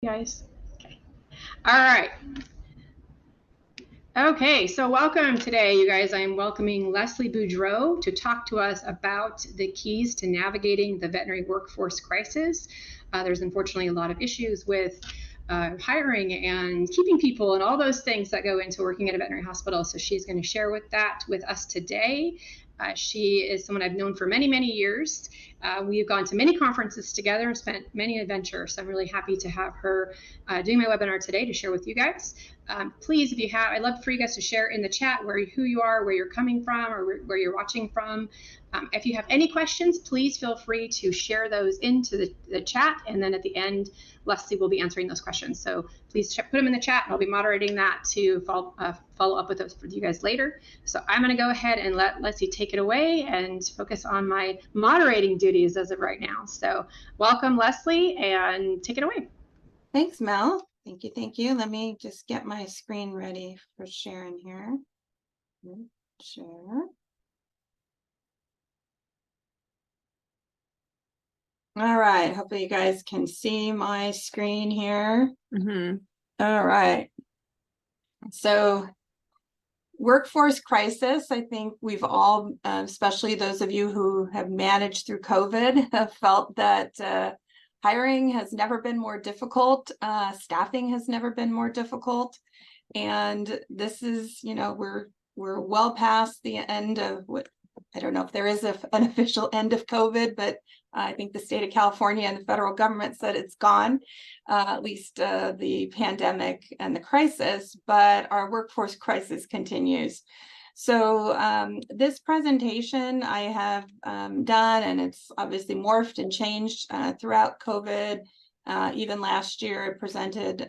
Guys. Okay. All right. Okay, so welcome today, you guys. I'm welcoming Leslie Boudreau to talk to us about the keys to navigating the veterinary workforce crisis. There's unfortunately a lot of issues with hiring and keeping people and all those things that go into working at a veterinary hospital. So she's going to share that with us today. She is someone I've known for many, many years. We've gone to many conferences together and spent many adventures. So I'm really happy to have her doing my webinar today to share with you guys. Please, if you have, I'd love for you guys to share in the chat who you are, where you're coming from, or where you're watching from. If you have any questions, please feel free to share those into the chat, and then at the end, Leslie will be answering those questions. So please put them in the chat, and I'll be moderating that to follow up with those for you guys later. So I'm going to go ahead and let Leslie take it away and focus on my moderating duties as of right now. So welcome, Leslie, and take it away. Thanks, Mel. Thank you. Thank you. Let me just get my screen ready for sharing here. Share. All right. Hopefully you guys can see my screen here. All right. So workforce crisis, I think we've all, especially those of you who have managed through COVID, have felt that hiring has never been more difficult. Staffing has never been more difficult. And this is, we're well past the end of what, I don't know if there is an official end of COVID, but I think the state of California and the federal government said it's gone, at least the pandemic and the crisis, but our workforce crisis continues. So this presentation I have done, and it's obviously morphed and changed throughout COVID. Even last year, I presented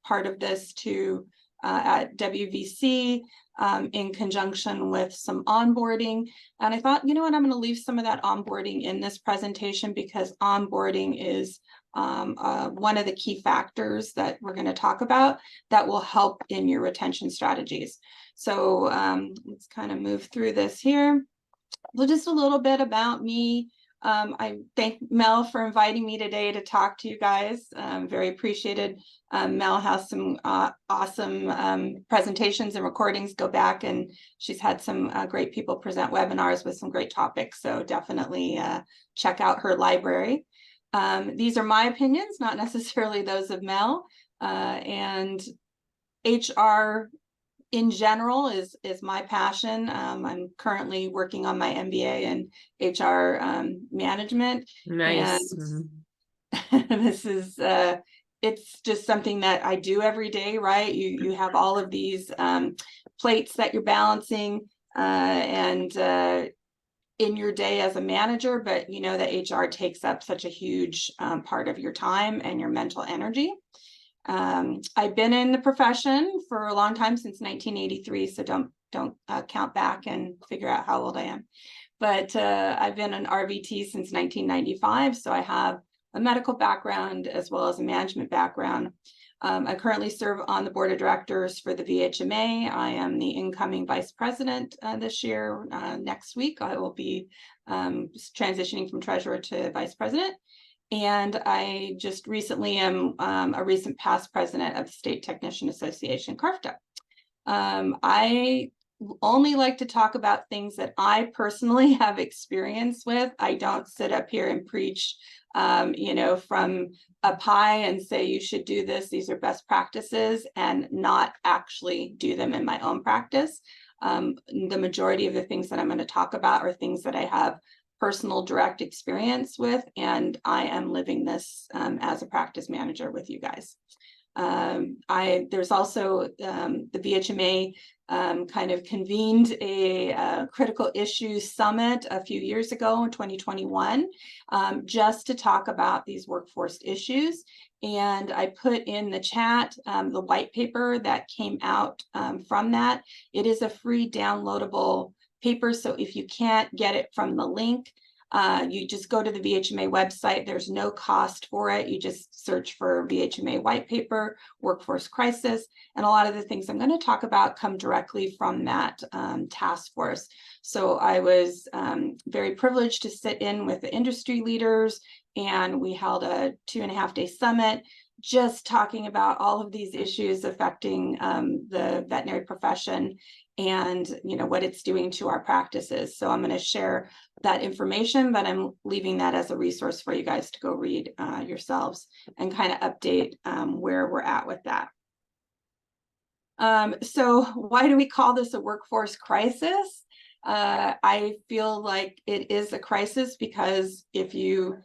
part of this at WVC in conjunction with some onboarding. And I thought, you know what, I'm going to leave some of that onboarding in this presentation because onboarding is one of the key factors that we're going to talk about that will help in your retention strategies. So let's kind of move through this here. Well, just a little bit about me. I thank Mel for inviting me today to talk to you guys. Very appreciated. Mel has some awesome presentations and recordings. Go back, and she's had some great people present webinars with some great topics. So definitely check out her library. These are my opinions, not necessarily those of Mel. And HR in general is my passion. I'm currently working on my MBA in HR management. Nice. And this is it's just something that I do every day, right? You have all of these plates that you're balancing and in your day as a manager, but you know that HR takes up such a huge part of your time and your mental energy. I've been in the profession for a long time, since 1983, so don't count back and figure out how old I am. But I've been an RVT since 1995, so I have a medical background as well as a management background. I currently serve on the board of directors for the VHMA. I am the incoming vice president this year. Next week, I will be transitioning from treasurer to vice president. And I just recently am a recent past president of the State Technician Association, CARFTA. I only like to talk about things that I personally have experience with. I don't sit up here and preach, from up high and say you should do this, these are best practices, and not actually do them in my own practice. The majority of the things that I'm going to talk about are things that I have personal direct experience with, and I am living this as a practice manager with you guys. There's also the VHMA kind of convened a critical issues summit a few years ago in 2021 just to talk about these workforce issues. And I put in the chat the white paper that came out from that. It is a free downloadable paper, so if you can't get it from the link, you just go to the VHMA website. There's no cost for it. You just search for VHMA white paper, workforce crisis, and a lot of the things I'm going to talk about come directly from that task force. So I was very privileged to sit in with the industry leaders, and we held a 2.5-day summit just talking about all of these issues affecting the veterinary profession and what it's doing to our practices. So I'm going to share that information, but I'm leaving that as a resource for you guys to go read yourselves and kind of update where we're at with that. So why do we call this a workforce crisis? I feel like it is a crisis because if you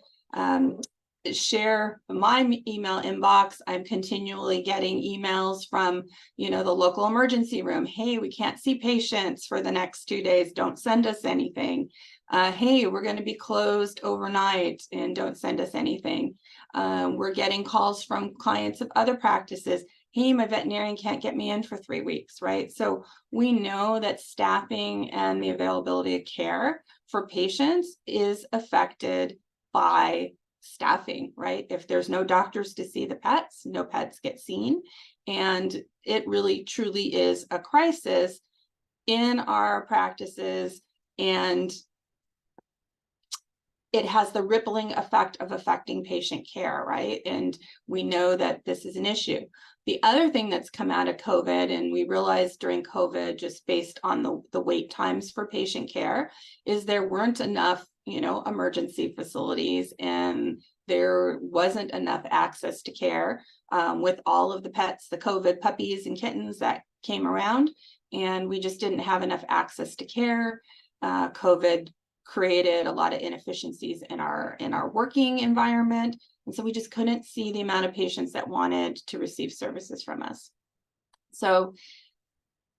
share my email inbox, I'm continually getting emails from, the local emergency room. Hey, we can't see patients for the next 2 days. Don't send us anything. Hey, we're going to be closed overnight and don't send us anything. We're getting calls from clients of other practices. Hey, my veterinarian can't get me in for 3 weeks, right? So we know that staffing and the availability of care for patients is affected by staffing, right? If there's no doctors to see the pets, no pets get seen. And it really truly is a crisis in our practices, and it has the rippling effect of affecting patient care, right? And we know that this is an issue. The other thing that's come out of COVID, and we realized during COVID, just based on the wait times for patient care, is there weren't enough, emergency facilities, and there wasn't enough access to care with all of the pets, the COVID puppies and kittens that came around, and we just didn't have enough access to care. COVID created a lot of inefficiencies in our working environment. And so we just couldn't see the amount of patients that wanted to receive services from us. So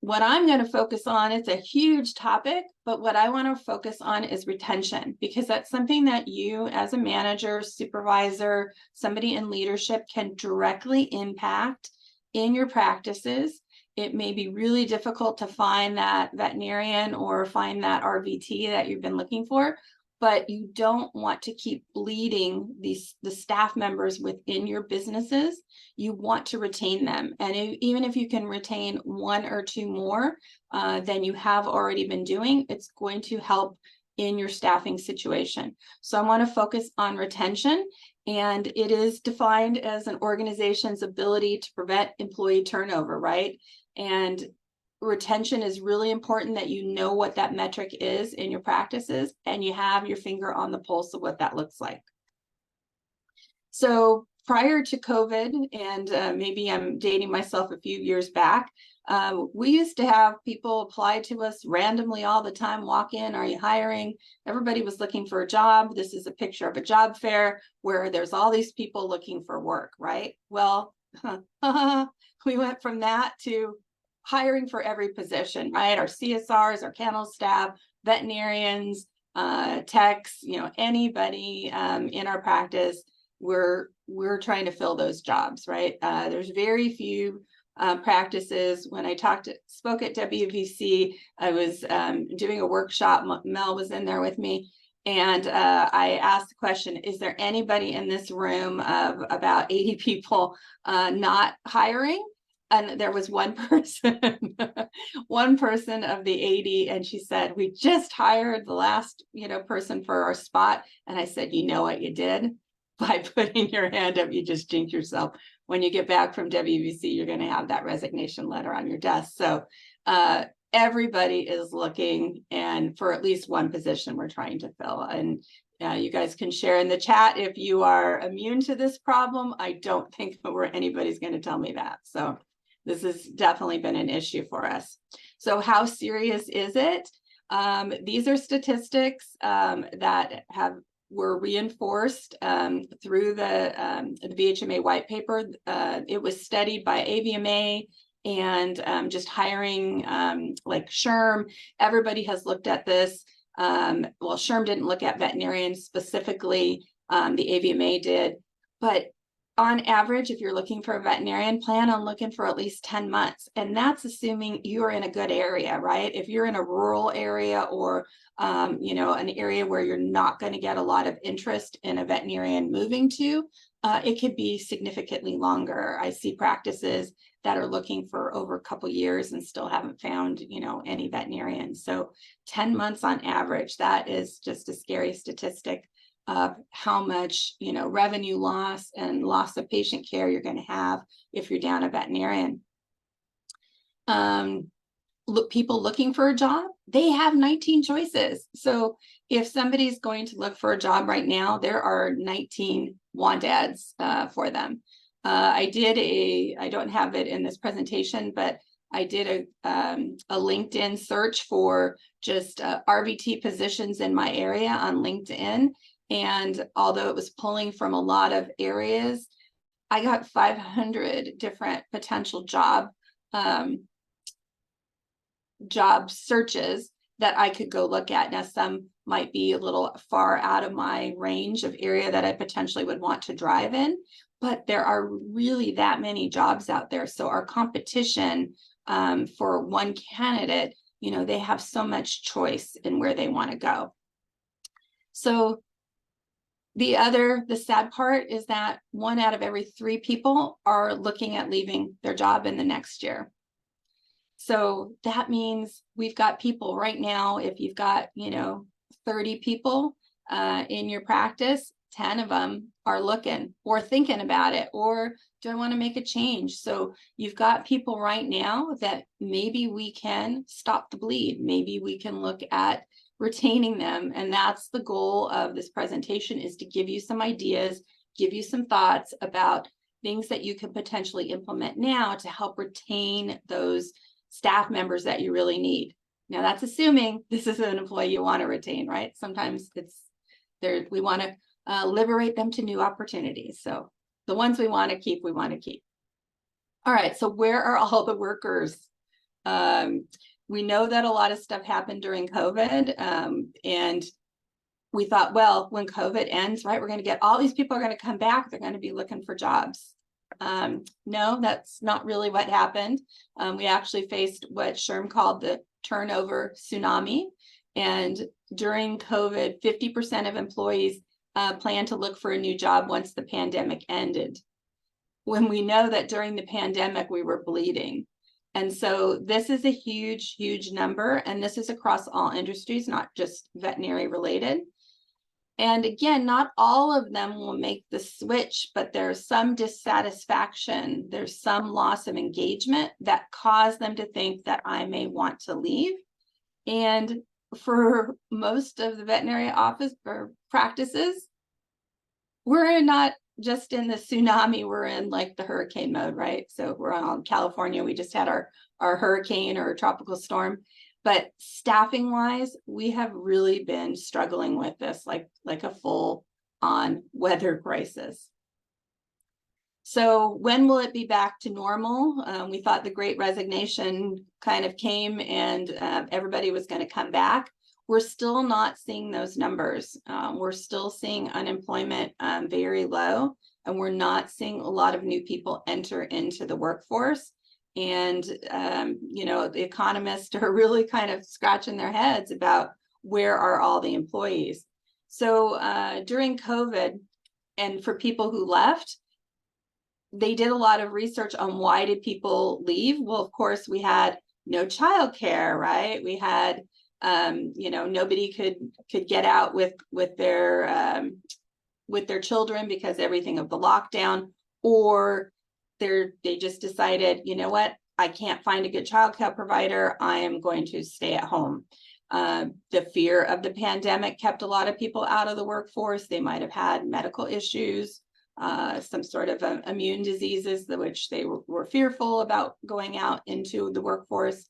what I'm going to focus on, it's a huge topic, but what I want to focus on is retention, because that's something that you as a manager, supervisor, somebody in leadership can directly impact in your practices. It may be really difficult to find that veterinarian or find that RVT that you've been looking for, but you don't want to keep bleeding the staff members within your businesses. You want to retain them. And even if you can retain 1 or 2 more than you have already been doing, it's going to help in your staffing situation. So I want to focus on retention, and it is defined as an organization's ability to prevent employee turnover, right? And retention is really important, that you know what that metric is in your practices and you have your finger on the pulse of what that looks like. So prior to COVID, and maybe I'm dating myself a few years back, we used to have people apply to us randomly all the time, walk in, are you hiring? Everybody was looking for a job. This is a picture of a job fair where there's all these people looking for work, right? Well, we went from that to hiring for every position, right? Our CSRs, our kennel staff, veterinarians, techs, anybody in our practice, we're trying to fill those jobs, right? There's very few practices. When I spoke at WVC, I was doing a workshop. Mel was in there with me, and I asked the question, is there anybody in this room of about 80 people not hiring? And there was one person, one person of the 80, and she said, we just hired the last, person for our spot. And I said, you know what you did? By putting your hand up, you just jinxed yourself. When you get back from WVC, you're going to have that resignation letter on your desk. So everybody is looking, and for at least one position we're trying to fill. And you guys can share in the chat if you are immune to this problem. I don't think anybody's going to tell me that. So this has definitely been an issue for us. So how serious is it? These are statistics that were reinforced through the VHMA white paper. It was studied by AVMA and just hiring like SHRM. Everybody has looked at this. Well, SHRM didn't look at veterinarians specifically. The AVMA did. But on average, if you're looking for a veterinarian, plan on looking for at least 10 months. And that's assuming you're in a good area, right? If you're in a rural area or, an area where you're not going to get a lot of interest in a veterinarian moving to, it could be significantly longer. I see practices that are looking for over a couple years and still haven't found, any veterinarians. So 10 months on average, that is just a scary statistic. of how much, revenue loss and loss of patient care you're going to have if you're down a veterinarian. People looking for a job, they have 19 choices. So if somebody's going to look for a job right now, there are 19 want ads for them. I don't have it in this presentation, but I did a LinkedIn search for just RVT positions in my area on LinkedIn. And although it was pulling from a lot of areas, I got 500 different potential job searches that I could go look at. Now, some might be a little far out of my range of area that I potentially would want to drive in, but there are really that many jobs out there. So our competition for one candidate, they have so much choice in where they want to go. So the sad part is that 1 out of every 3 people are looking at leaving their job in the next year. So that means we've got people right now, if you've got, 30 people in your practice, 10 of them are looking or thinking about it, or do I want to make a change? So you've got people right now that maybe we can stop the bleed. Maybe we can look at retaining them. And that's the goal of this presentation, is to give you some ideas, give you some thoughts about things that you could potentially implement now to help retain those staff members that you really need. Now, that's assuming this is an employee you want to retain, right? Sometimes we want to liberate them to new opportunities. So the ones we want to keep, we want to keep. All right, so where are all the workers? We know that a lot of stuff happened during COVID, and we thought, well, when COVID ends, right, we're going to get all these people are going to come back. They're going to be looking for jobs. No, that's not really what happened. We actually faced what Sherm called the turnover tsunami. And during COVID, 50% of employees plan to look for a new job once the pandemic ended, when we know that during the pandemic, we were bleeding. And so this is a huge, huge number. And this is across all industries, not just veterinary related. And again, not all of them will make the switch, but there's some dissatisfaction. There's some loss of engagement that cause them to think that I may want to leave. And for most of the veterinary office or practices, we're not just in the tsunami, we're in like the hurricane mode, right? So we're on California, we just had our hurricane or tropical storm. But staffing wise, we have really been struggling with this like a full on weather crisis. So when will it be back to normal? We thought the Great Resignation kind of came and everybody was going to come back. We're still not seeing those numbers. We're still seeing unemployment very low, and we're not seeing a lot of new people enter into the workforce. And, the economists are really kind of scratching their heads about where are all the employees. So during COVID, and for people who left, they did a lot of research on why did people leave? Well, of course, we had no childcare, right? We had, nobody could get out with their children because everything of the lockdown, or they just decided, you know what, I can't find a good childcare provider. I am going to stay at home. The fear of the pandemic kept a lot of people out of the workforce. They might have had medical issues, some sort of immune diseases, which they were fearful about going out into the workforce.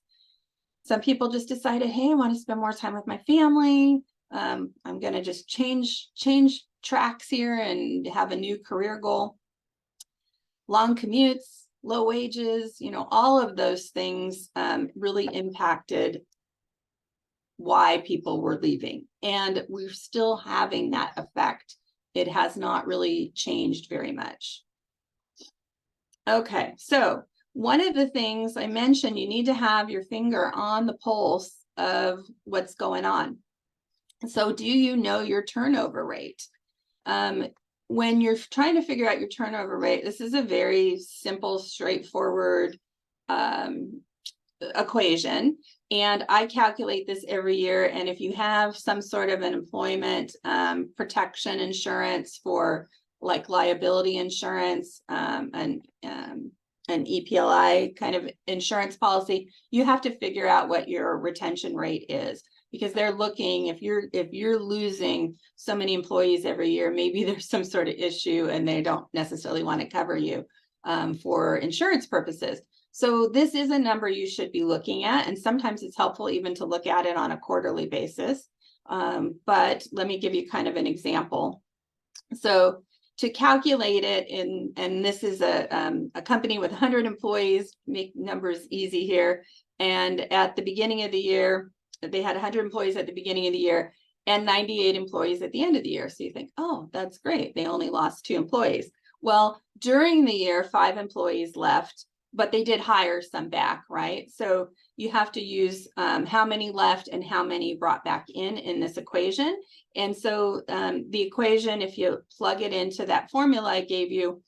Some people just decided, hey, I want to spend more time with my family. I'm going to just change tracks here and have a new career goal. Long commutes, low wages, all of those things really impacted why people were leaving. And we're still having that effect. It has not really changed very much. Okay, so one of the things I mentioned, you need to have your finger on the pulse of what's going on. So do you know your turnover rate? When you're trying to figure out your turnover rate, this is a very simple, straightforward equation, and I calculate this every year. And if you have some sort of an employment protection insurance for like liability insurance, and an EPLI kind of insurance policy, you have to figure out what your retention rate is, because they're looking, if you're losing so many employees every year, maybe there's some sort of issue and they don't necessarily want to cover you for insurance purposes. So this is a number you should be looking at, and sometimes it's helpful even to look at it on a quarterly basis. But let me give you kind of an example. So to calculate it, and this is a company with 100 employees, make numbers easy here. And at the beginning of the year, they had 100 employees at the beginning of the year and 98 employees at the end of the year. So you think, oh, that's great. They only lost 2 employees. Well, during the year, 5 employees left, but they did hire some back, right? So you have to use how many left and how many brought back in this equation. And so the equation, if you plug it into that formula I gave you,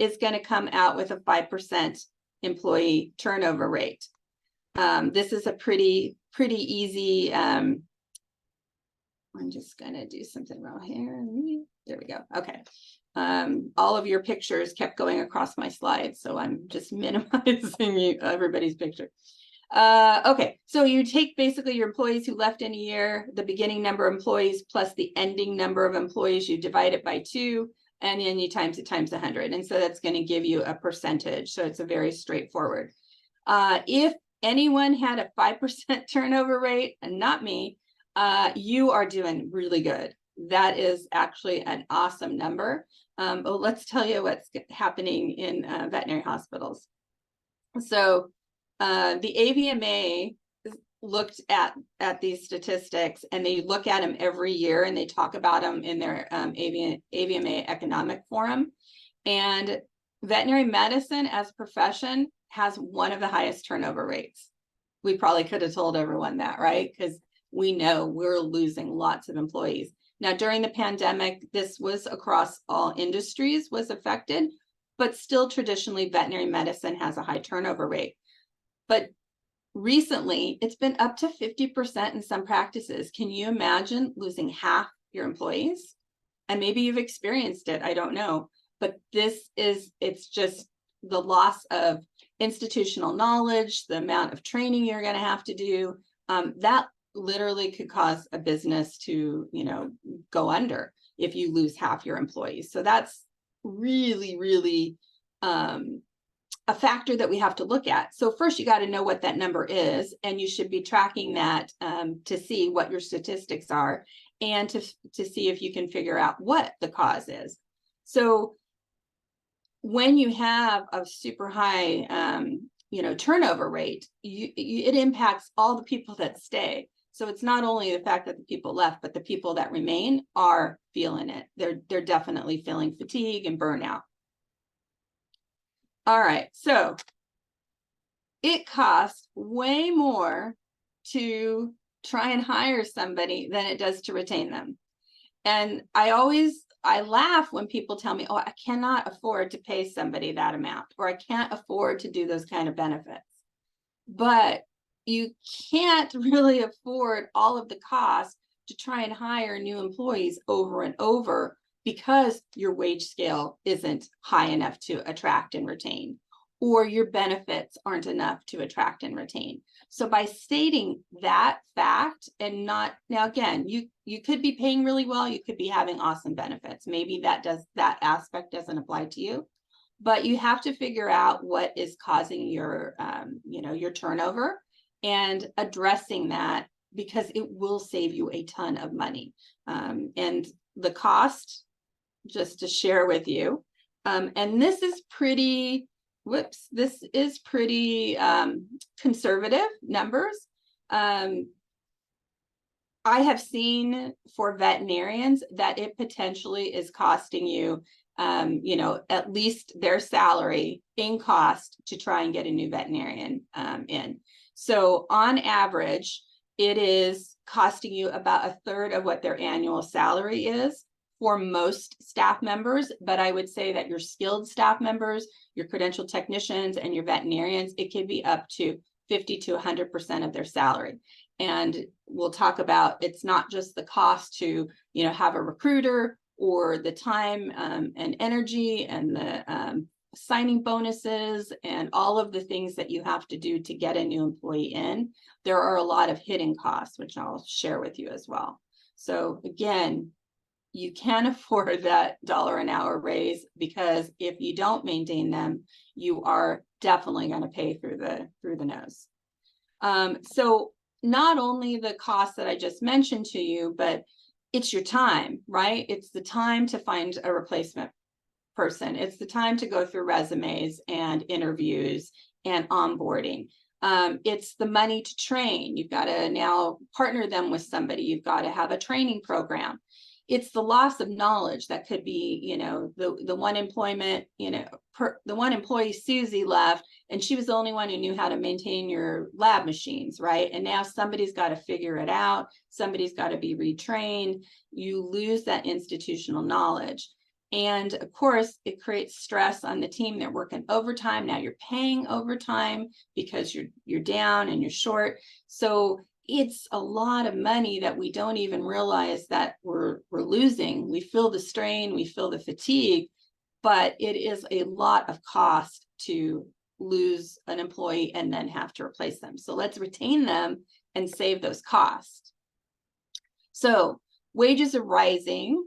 is going to come out with a 5% employee turnover rate. This is a pretty easy, I'm just going to do something wrong here. There we go. Okay. All of your pictures kept going across my slides, so I'm just minimizing everybody's picture. Okay, so you take basically your employees who left in a year, the beginning number of employees plus the ending number of employees, you divide it by 2, and then you times it times 100. And so that's going to give you a percentage. So it's a very straightforward. If anyone had a 5% turnover rate, and not me, you are doing really good. That is actually an awesome number. Well, let's tell you what's happening in veterinary hospitals. So the AVMA looked at these statistics, and they look at them every year, and they talk about them in their AVMA economic forum. And veterinary medicine as a profession has one of the highest turnover rates. We probably could have told everyone that, right? Because we know we're losing lots of employees. Now, during the pandemic, this was across all industries was affected, but still traditionally veterinary medicine has a high turnover rate. But recently, it's been up to 50% in some practices. Can you imagine losing half your employees? And maybe you've experienced it, I don't know. But it's just the loss of institutional knowledge, the amount of training you're going to have to do, that literally could cause a business to, go under if you lose half your employees. So that's really, really a factor that we have to look at. So first, you got to know what that number is, and you should be tracking that to see what your statistics are, and to see if you can figure out what the cause is. So when you have a super high, turnover rate, it impacts all the people that stay. So it's not only the fact that the people left, but the people that remain are feeling it. They're definitely feeling fatigue and burnout. All right, so it costs way more to try and hire somebody than it does to retain them. And I laugh when people tell me, oh, I cannot afford to pay somebody that amount, or I can't afford to do those kind of benefits. But you can't really afford all of the costs to try and hire new employees over and over, because your wage scale isn't high enough to attract and retain, or your benefits aren't enough to attract and retain. So by stating that fact, and not, now again, you could be paying really well, you could be having awesome benefits. Maybe that aspect doesn't apply to you, but you have to figure out what is causing your, your turnover, and addressing that, because it will save you a ton of money. And the cost, just to share with you, and this is pretty, conservative numbers. I have seen for veterinarians that it potentially is costing you, at least their salary in cost to try and get a new veterinarian in. So on average, it is costing you about a third of what their annual salary is for most staff members. But I would say that your skilled staff members, your credentialed technicians, and your veterinarians, it could be up to 50 to 100% of their salary. And we'll talk about, it's not just the cost to, have a recruiter, or the time and energy and the signing bonuses and all of the things that you have to do to get a new employee in. There are a lot of hidden costs, which I'll share with you as well. So again, you can afford that $1 an hour raise, because if you don't maintain them, you are definitely going to pay through the nose. So not only the cost that I just mentioned to you, but it's your time, right? It's the time to find a replacement person. It's the time to go through resumes and interviews and onboarding. It's the money to train. You've got to now partner them with somebody. You've got to have a training program. It's the loss of knowledge that could be, the one employment, the one employee, Susie, left, and she was the only one who knew how to maintain your lab machines, right? And now somebody's got to figure it out. Somebody's got to be retrained. You lose that institutional knowledge. And of course, it creates stress on the team. They're working overtime. Now you're paying overtime because you're down and you're short. So it's a lot of money that we don't even realize that we're losing. We feel the strain, we feel the fatigue, but it is a lot of cost to lose an employee and then have to replace them. So let's retain them and save those costs. So wages are rising.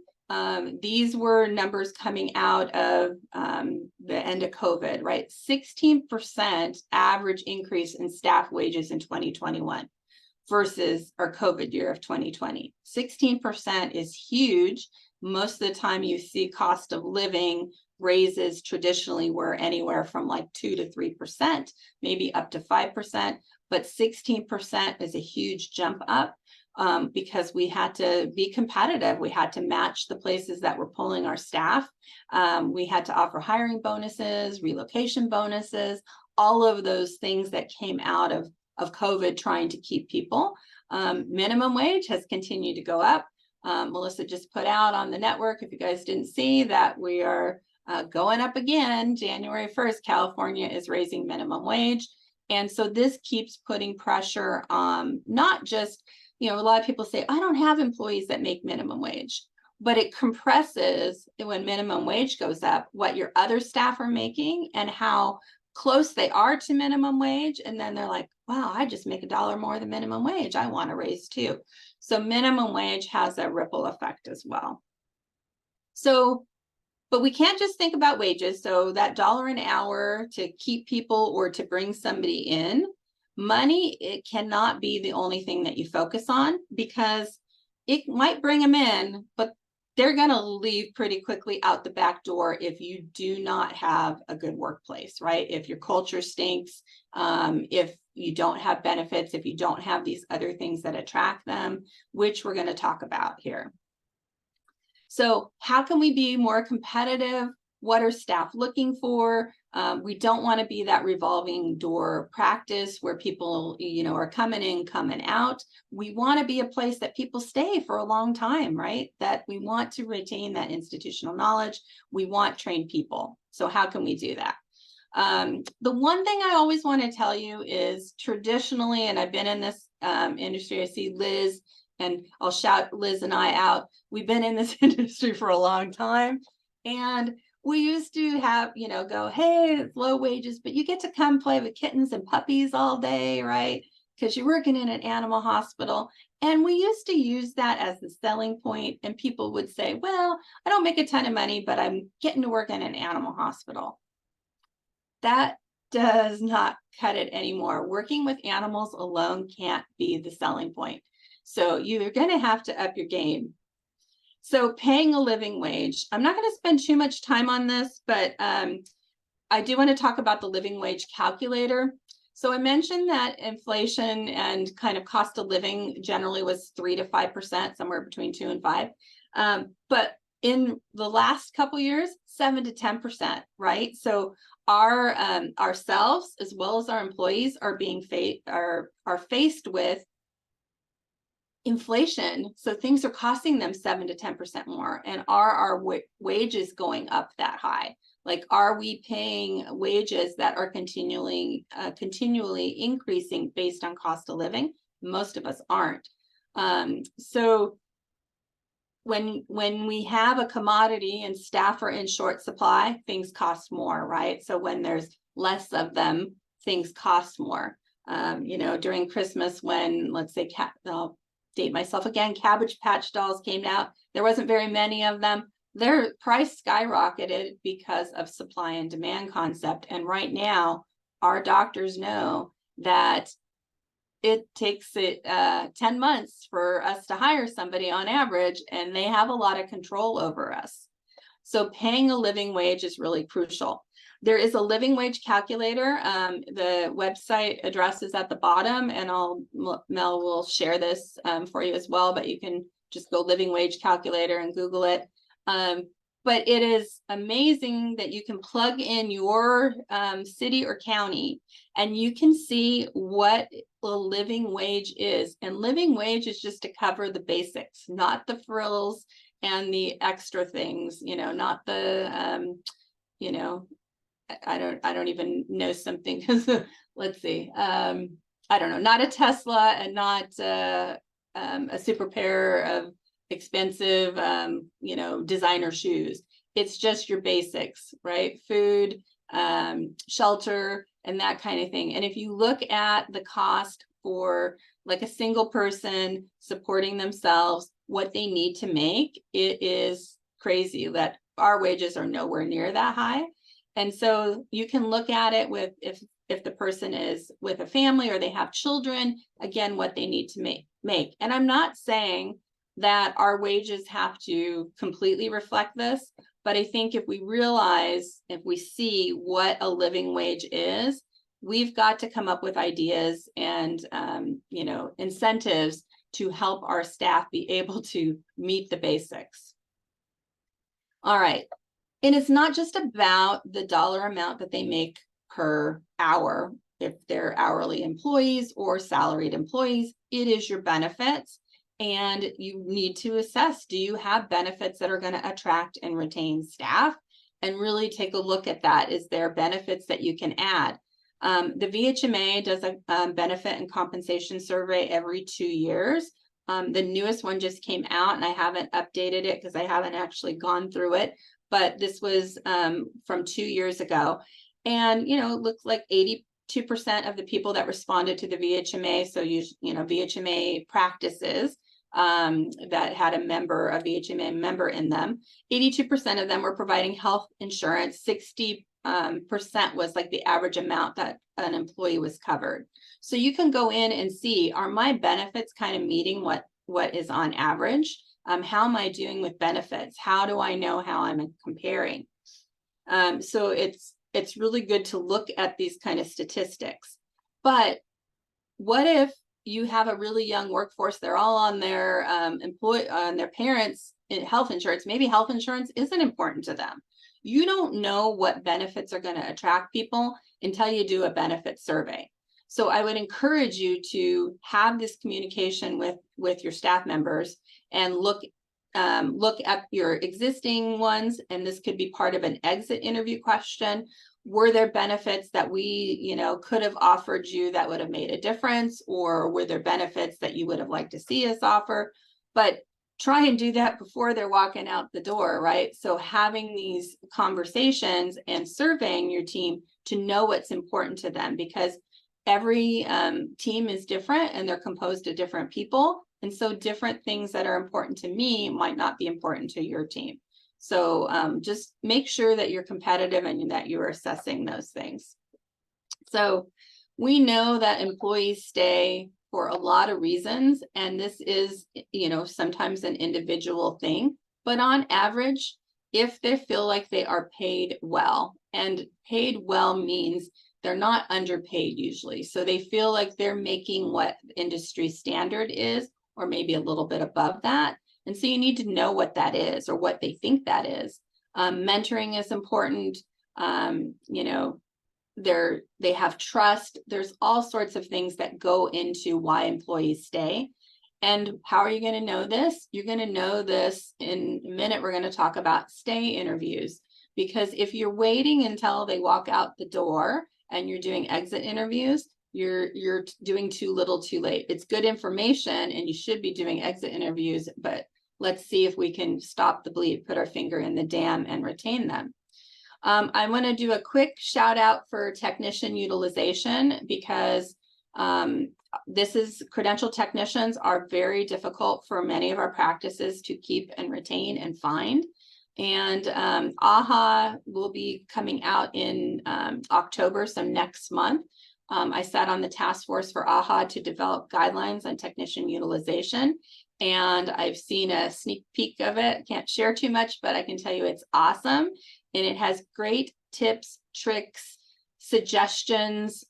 These were numbers coming out of the end of COVID, right? 16% average increase in staff wages in 2021 versus our COVID year of 2020. 16% is huge. Most of the time you see cost of living raises traditionally were anywhere from like 2 to 3%, maybe up to 5%, but 16% is a huge jump up. Because we had to be competitive. We had to match the places that were pulling our staff. We had to offer hiring bonuses, relocation bonuses, all of those things that came out of COVID trying to keep people. Minimum wage has continued to go up. Melissa just put out on the network, if you guys didn't see, that we are going up again. January 1st, California is raising minimum wage. And so this keeps putting pressure on not just, a lot of people say, I don't have employees that make minimum wage, but it compresses when minimum wage goes up, what your other staff are making and how close they are to minimum wage. And then they're like, wow, I just make $1 more than minimum wage. I want to raise too. So minimum wage has a ripple effect as well. So, but we can't just think about wages. So that $1 an hour to keep people or to bring somebody in, money, it cannot be the only thing that you focus on, because it might bring them in, but they're going to leave pretty quickly out the back door if you do not have a good workplace, right? If your culture stinks, if you don't have benefits, if you don't have these other things that attract them, which we're going to talk about here. So how can we be more competitive? What are staff looking for? We don't want to be that revolving door practice where people, are coming in, coming out. We want to be a place that people stay for a long time, right? That we want to retain that institutional knowledge. We want trained people. So how can we do that? The one thing I always want to tell you is traditionally, and I've been in this industry, I see Liz, and I'll shout Liz and I out. We've been in this industry for a long time. And we used to have, go, hey, it's low wages, but you get to come play with kittens and puppies all day, right? Because you're working in an animal hospital. And we used to use that as the selling point. And people would say, well, I don't make a ton of money, but I'm getting to work in an animal hospital. That does not cut it anymore. Working with animals alone can't be the selling point. So you're going to have to up your game. So paying a living wage, I'm not going to spend too much time on this, but I do want to talk about the living wage calculator. So I mentioned that inflation and kind of cost of living generally was 3 to 5%, somewhere between 2 and 5. But in the last couple years, 7 to 10%, right? So our ourselves as well as our employees are being faced with inflation. So things are costing them 7 to 10% more. And are our wages going up that high? Like, are we paying wages that are continually increasing based on cost of living? Most of us aren't. So when we have a commodity and staff are in short supply, things cost more, right? So when there's less of them, things cost more. During Christmas, when, let's say, I'll date myself again, Cabbage Patch dolls came out, there wasn't very many of them. Their price skyrocketed because of supply and demand concept. And right now, our doctors know that it takes 10 months for us to hire somebody on average, and they have a lot of control over us. So paying a living wage is really crucial. There is a living wage calculator. The website address is at the bottom, and Mel will share this for you as well, but you can just go living wage calculator and Google it. But it is amazing that you can plug in your city or county, and you can see what a living wage is. And living wage is just to cover the basics, not the frills and the extra things, not the, I don't even know something, because let's see, I don't know, not a Tesla and not a super pair of expensive, designer shoes. It's just your basics, right? Food, shelter, and that kind of thing. And if you look at the cost for like a single person supporting themselves, what they need to make, it is crazy that our wages are nowhere near that high. And so you can look at it with, if the person is with a family or they have children, again, what they need to make. And I'm not saying that our wages have to completely reflect this, but I think if we see what a living wage is, we've got to come up with ideas and, incentives to help our staff be able to meet the basics. All right. And it's not just about the dollar amount that they make per hour, if they're hourly employees or salaried employees. It is your benefits. And you need to assess, do you have benefits that are going to attract and retain staff? And really take a look at that. Is there benefits that you can add? The VHMA does a benefit and compensation survey every 2 years. The newest one just came out, and I haven't updated it because I haven't actually gone through it. But this was from 2 years ago. And, it looks like 82% of the people that responded to the VHMA, so VHMA practices, that had a VHMA member in them, 82% of them were providing health insurance. 60% was like the average amount that an employee was covered. So you can go in and see, are my benefits kind of meeting what is on average? How am I doing with benefits? How do I know how I'm comparing? So it's really good to look at these kind of statistics. But what if you have a really young workforce? They're all on their their parents' health insurance. Maybe health insurance isn't important to them. You don't know what benefits are going to attract people until you do a benefit survey. So I would encourage you to have this communication with your staff members and look at your existing ones. And this could be part of an exit interview question. Were there benefits that we, could have offered you that would have made a difference? Or were there benefits that you would have liked to see us offer? But try and do that before they're walking out the door, right? So having these conversations and surveying your team to know what's important to them, because every team is different and they're composed of different people. And so different things that are important to me might not be important to your team. So just make sure that you're competitive and that you're assessing those things. So we know that employees stay for a lot of reasons, and this is, sometimes an individual thing, but on average, if they feel like they are paid well, and paid well means they're not underpaid usually. So they feel like they're making what industry standard is, or maybe a little bit above that. And so you need to know what that is or what they think that is. Mentoring is important. They have trust. There's all sorts of things that go into why employees stay. And how are you going to know this? You're going to know this in a minute. We're going to talk about stay interviews, because if you're waiting until they walk out the door and you're doing exit interviews, you're doing too little too late. It's good information and you should be doing exit interviews, but let's see if we can stop the bleed, put our finger in the dam and retain them. I want to do a quick shout out for technician utilization, because credentialed technicians are very difficult for many of our practices to keep and retain and find. And AHA will be coming out in October, so next month. I sat on the task force for AHA to develop guidelines on technician utilization, and I've seen a sneak peek of it. Can't share too much, but I can tell you it's awesome. And it has great tips, tricks, suggestions,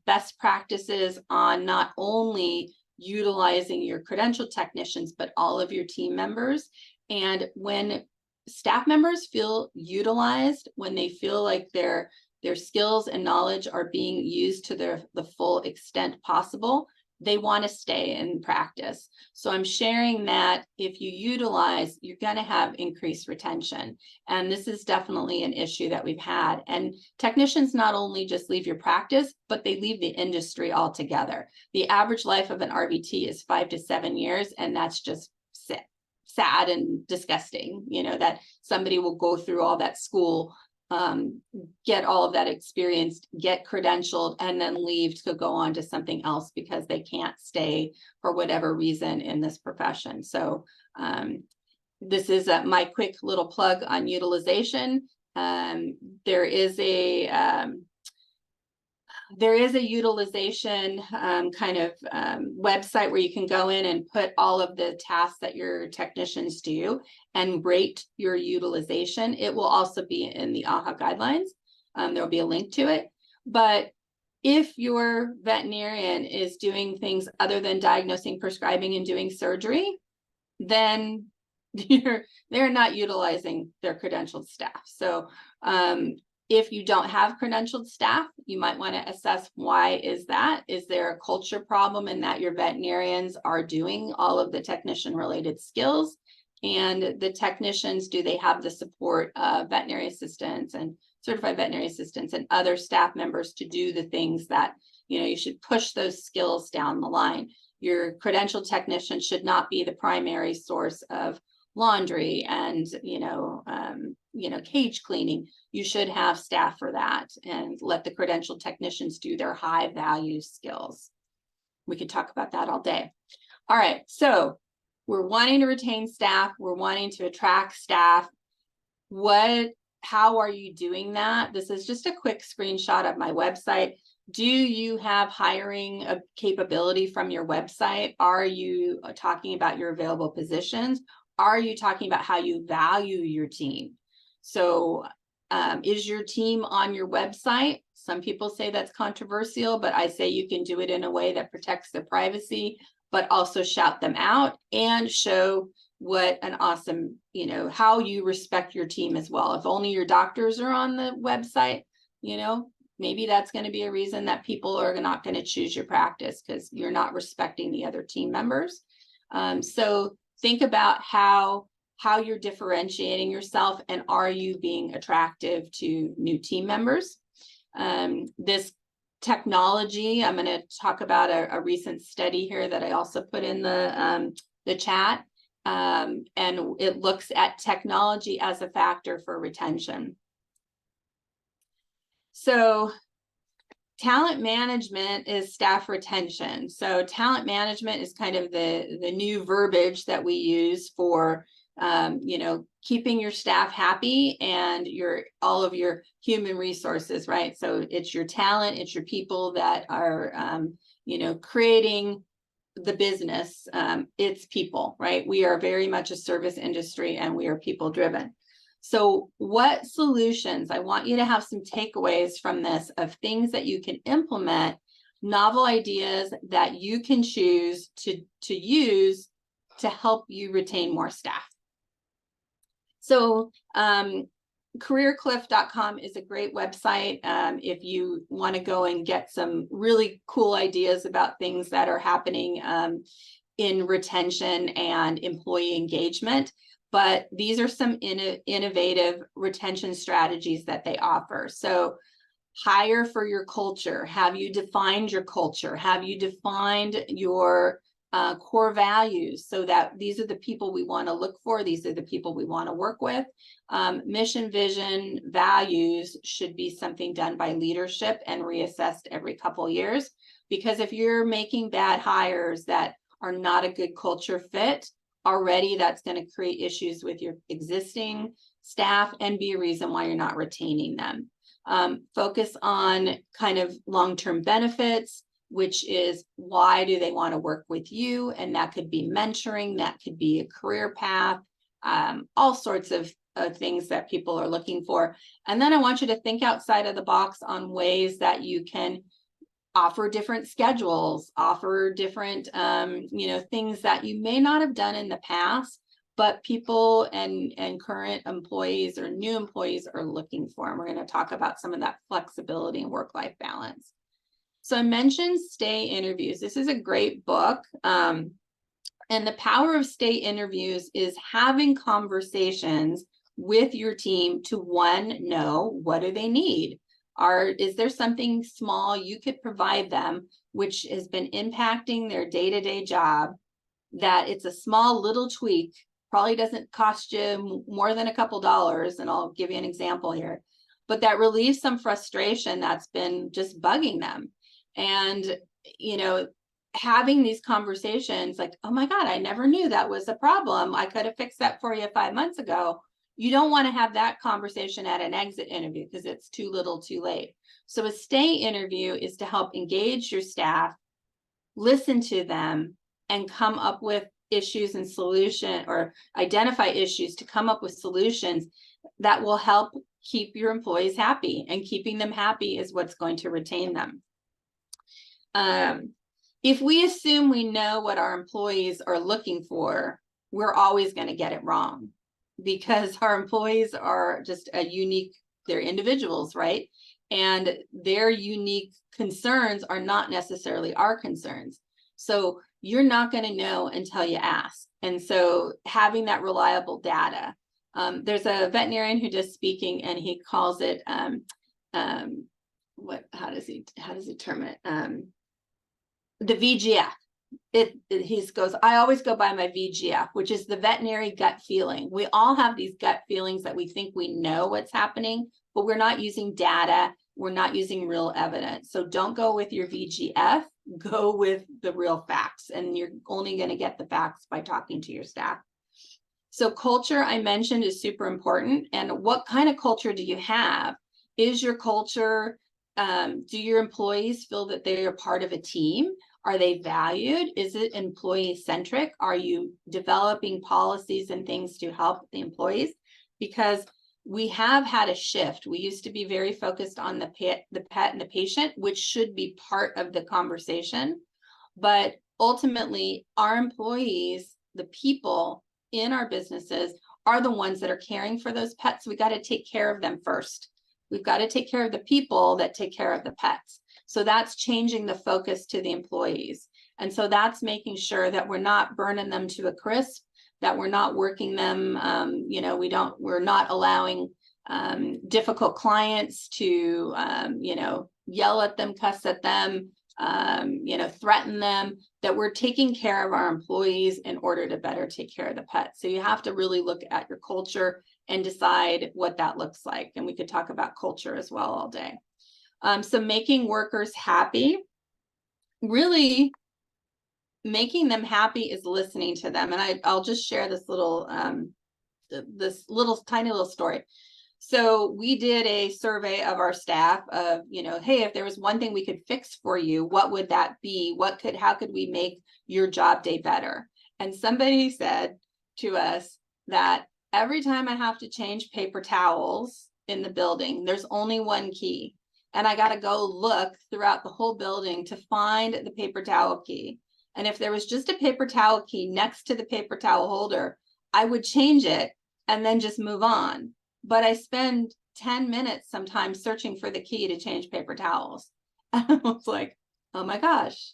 best practices on not only utilizing your credentialed technicians, but all of your team members. And when staff members feel utilized, when they feel like their skills and knowledge are being used to the full extent possible, they want to stay in practice. So I'm sharing that if you utilize, you're going to have increased retention. And this is definitely an issue that we've had. And technicians not only just leave your practice, but they leave the industry altogether. The average life of an RVT is 5 to 7 years, and that's just sad and disgusting, you know, that somebody will go through all that school, get all of that experience, get credentialed, and then leave to go on to something else because they can't stay for whatever reason in this profession. So this is my quick little plug on utilization. There is a utilization website where you can go in and put all of the tasks that your technicians do and rate your utilization. It will also be in the AHA guidelines. There'll be a link to it. But if your veterinarian is doing things other than diagnosing, prescribing, and doing surgery, then they're not utilizing their credentialed staff. So if you don't have credentialed staff, you might want to assess why is that? Is there a culture problem in that your veterinarians are doing all of the technician related skills? And the technicians, do they have the support of veterinary assistants and certified veterinary assistants and other staff members to do the things that, you know, you should push those skills down the line. Your credentialed technician should not be the primary source of laundry and, cage cleaning. You should have staff for that and let the credentialed technicians do their high value skills. We could talk about that all day. All right, so we're wanting to retain staff. We're wanting to attract staff. How are you doing that? This is just a quick screenshot of my website. Do you have hiring capability from your website? Are you talking about your available positions? Are you talking about how you value your team? So is your team on your website? Some people say that's controversial, but I say you can do it in a way that protects their privacy, but also shout them out and show what an awesome, how you respect your team as well. If only your doctors are on the website, maybe that's going to be a reason that people are not going to choose your practice because you're not respecting the other team members. So think about how you're differentiating yourself and are you being attractive to new team members. This technology, I'm going to talk about a recent study here that I also put in the chat, and it looks at technology as a factor for retention. So talent management is staff retention. So talent management is kind of the new verbiage that we use for keeping your staff happy and all of your human resources, right? So it's your talent, it's your people that are, creating the business. It's people, right? We are very much a service industry and we are people driven. So what solutions, I want you to have some takeaways from this of things that you can implement, novel ideas that you can choose to use to help you retain more staff. So careercliff.com is a great website if you want to go and get some really cool ideas about things that are happening in retention and employee engagement. but these are some innovative retention strategies that they offer. So hire for your culture. Have you defined your culture? Have you defined your core values, so that these are the people we want to look for? These are the people we want to work with. Mission, vision, values should be something done by leadership and reassessed every couple of years. Because if you're making bad hires that are not a good culture fit, already that's going to create issues with your existing staff and be a reason why you're not retaining them. Focus on kind of long-term benefits, which is why do they want to work with you? And that could be mentoring, that could be a career path, all sorts of things that people are looking for. And then I want you to think outside of the box on ways that you can offer different schedules, offer different, things that you may not have done in the past, but people and current employees or new employees are looking for. And we're going to talk about some of that flexibility and work-life balance. So I mentioned stay interviews. This is a great book. And the power of stay interviews is having conversations with your team to, one, know what do they need? Is there something small you could provide them which has been impacting their day-to-day job, that it's a small little tweak, probably doesn't cost you more than a couple dollars, and I'll give you an example here, but that relieves some frustration that's been just bugging them. And, having these conversations like, oh my God, I never knew that was a problem. I could have fixed that for you 5 months ago. You don't want to have that conversation at an exit interview because it's too little too late. So a stay interview is to help engage your staff, listen to them, and come up with issues and solution, or identify issues to come up with solutions that will help keep your employees happy. And keeping them happy is what's going to retain them. If we assume we know what our employees are looking for, we're always going to get it wrong, because our employees are just they're individuals, right? And their unique concerns are not necessarily our concerns. So you're not going to know until you ask. And so having that reliable data, there's a veterinarian who does speaking, and he calls it, how does he term it? The VGF. He goes, I always go by my VGF, which is the veterinary gut feeling. We all have these gut feelings that we think we know what's happening, but we're not using data. We're not using real evidence. So don't go with your VGF, go with the real facts, and you're only going to get the facts by talking to your staff. So culture, I mentioned, is super important. And what kind of culture do you have? Is your culture, do your employees feel that they are part of a team? Are they valued? Is it employee centric? Are you developing policies and things to help the employees? Because we have had a shift. We used to be very focused on the pet and the patient, which should be part of the conversation. But ultimately, our employees, the people in our businesses, are the ones that are caring for those pets. We got to take care of them first. We've got to take care of the people that take care of the pets. So that's changing the focus to the employees. And so that's making sure that we're not burning them to a crisp, that we're not working them, we're not allowing difficult clients to, yell at them, cuss at them, threaten them, that we're taking care of our employees in order to better take care of the pets. So you have to really look at your culture and decide what that looks like. And we could talk about culture as well all day. So making workers happy, really making them happy is listening to them. And I'll just share this little tiny little story. So we did a survey of our staff of, hey, if there was one thing we could fix for you, what would that be? How could we make your job day better? And somebody said to us that every time I have to change paper towels in the building, there's only one key. And I got to go look throughout the whole building to find the paper towel key. And if there was just a paper towel key next to the paper towel holder, I would change it and then just move on. But I spend 10 minutes sometimes searching for the key to change paper towels. And I was like, oh my gosh,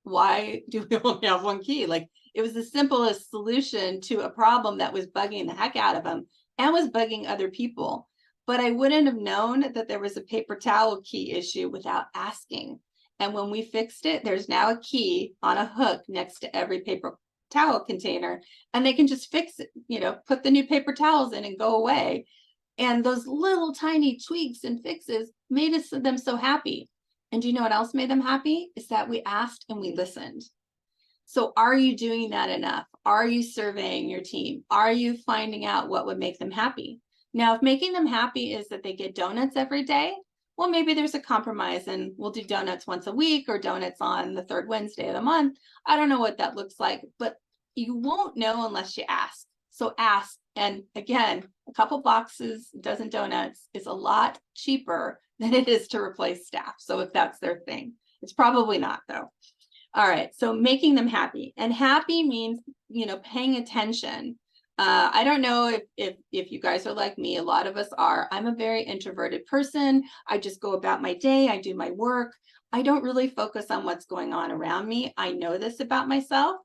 why do we only have one key? Like, It was the simplest solution to a problem that was bugging the heck out of them and was bugging other people. But I wouldn't have known that there was a paper towel key issue without asking. And when we fixed it, there's now a key on a hook next to every paper towel container, and they can just fix it, put the new paper towels in and go away. And those little tiny tweaks and fixes made them so happy. And do you know what else made them happy? Is that we asked and we listened. So are you doing that enough? Are you surveying your team? Are you finding out what would make them happy? Now, if making them happy is that they get donuts every day, well, maybe there's a compromise and we'll do donuts once a week or donuts on the third Wednesday of the month. I don't know what that looks like, but you won't know unless you ask. So ask. And again, a couple boxes, dozen donuts is a lot cheaper than it is to replace staff. So if that's their thing, it's probably not though. All right, so making them happy, and happy means, paying attention. I don't know if you guys are like me. A lot of us are. I'm a very introverted person. I just go about my day. I do my work. I don't really focus on what's going on around me. I know this about myself.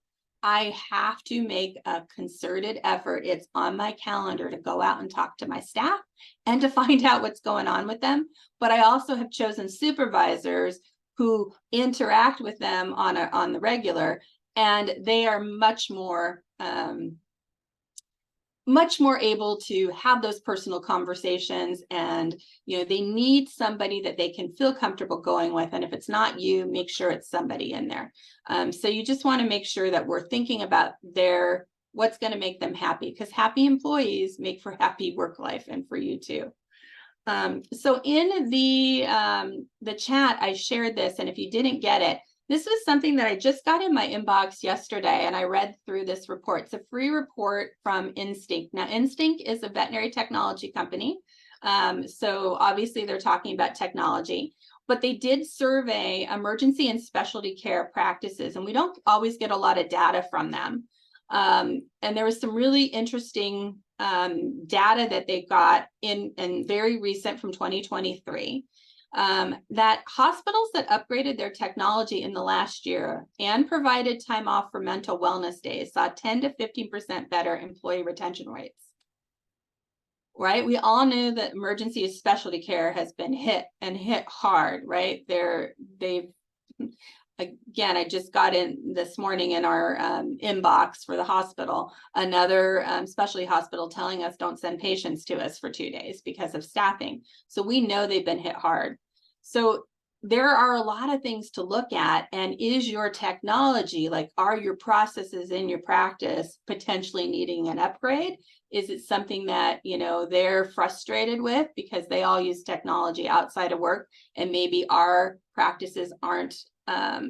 I have to make a concerted effort. It's on my calendar to go out and talk to my staff and to find out what's going on with them. But I also have chosen supervisors who interact with them on the regular, and they are much more able to have those personal conversations, and they need somebody that they can feel comfortable going with. And if it's not you, make sure it's somebody in there. So you just want to make sure that we're thinking about what's going to make them happy, because happy employees make for happy work life and for you too. So in the chat, I shared this, and if you didn't get it, this was something that I just got in my inbox yesterday, and I read through this report. It's a free report from Instinct. Now, Instinct is a veterinary technology company. So obviously they're talking about technology, but they did survey emergency and specialty care practices, and we don't always get a lot of data from them. And there was some really interesting data that they got in very recent from 2023. That hospitals that upgraded their technology in the last year and provided time off for mental wellness days saw 10 to 15% better employee retention rates. Right? We all knew that emergency specialty care has been hit hard, right? Again, I just got in this morning in our inbox for the hospital, another specialty hospital telling us don't send patients to us for 2 days because of staffing. So we know they've been hit hard. So there are a lot of things to look at. And is your technology, are your processes in your practice potentially needing an upgrade? Is it something that, they're frustrated with because they all use technology outside of work, and maybe our practices aren't at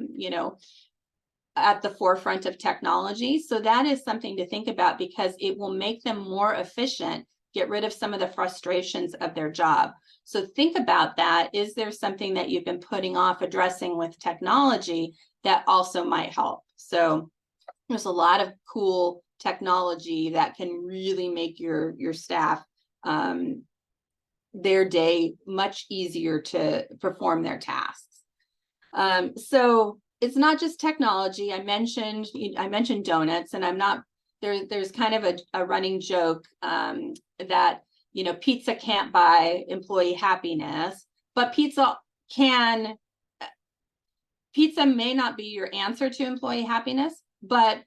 the forefront of technology? So that is something to think about, because it will make them more efficient, get rid of some of the frustrations of their job. So think about that. Is there something that you've been putting off addressing with technology that also might help? So there's a lot of cool technology that can really make your staff their day much easier to perform their tasks. So it's not just technology. I mentioned donuts, and I'm not there's kind of a running joke that pizza can't buy employee happiness, but pizza may not be your answer to employee happiness, but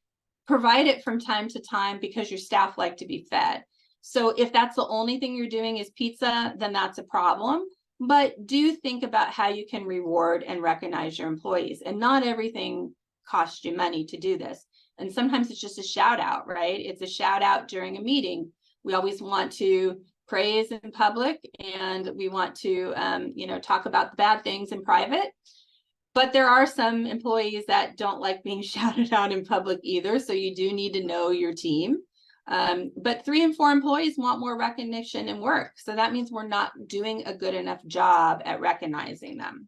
provide it from time to time because your staff like to be fed. So if that's the only thing you're doing is pizza, then that's a problem. But do think about how you can reward and recognize your employees. And not everything costs you money to do this. And sometimes it's just a shout out, right? It's a shout out during a meeting. We always want to praise in public, and we want to, talk about the bad things in private. But there are some employees that don't like being shouted out in public either. So you do need to know your team. But 3 and 4 employees want more recognition and work. So that means we're not doing a good enough job at recognizing them.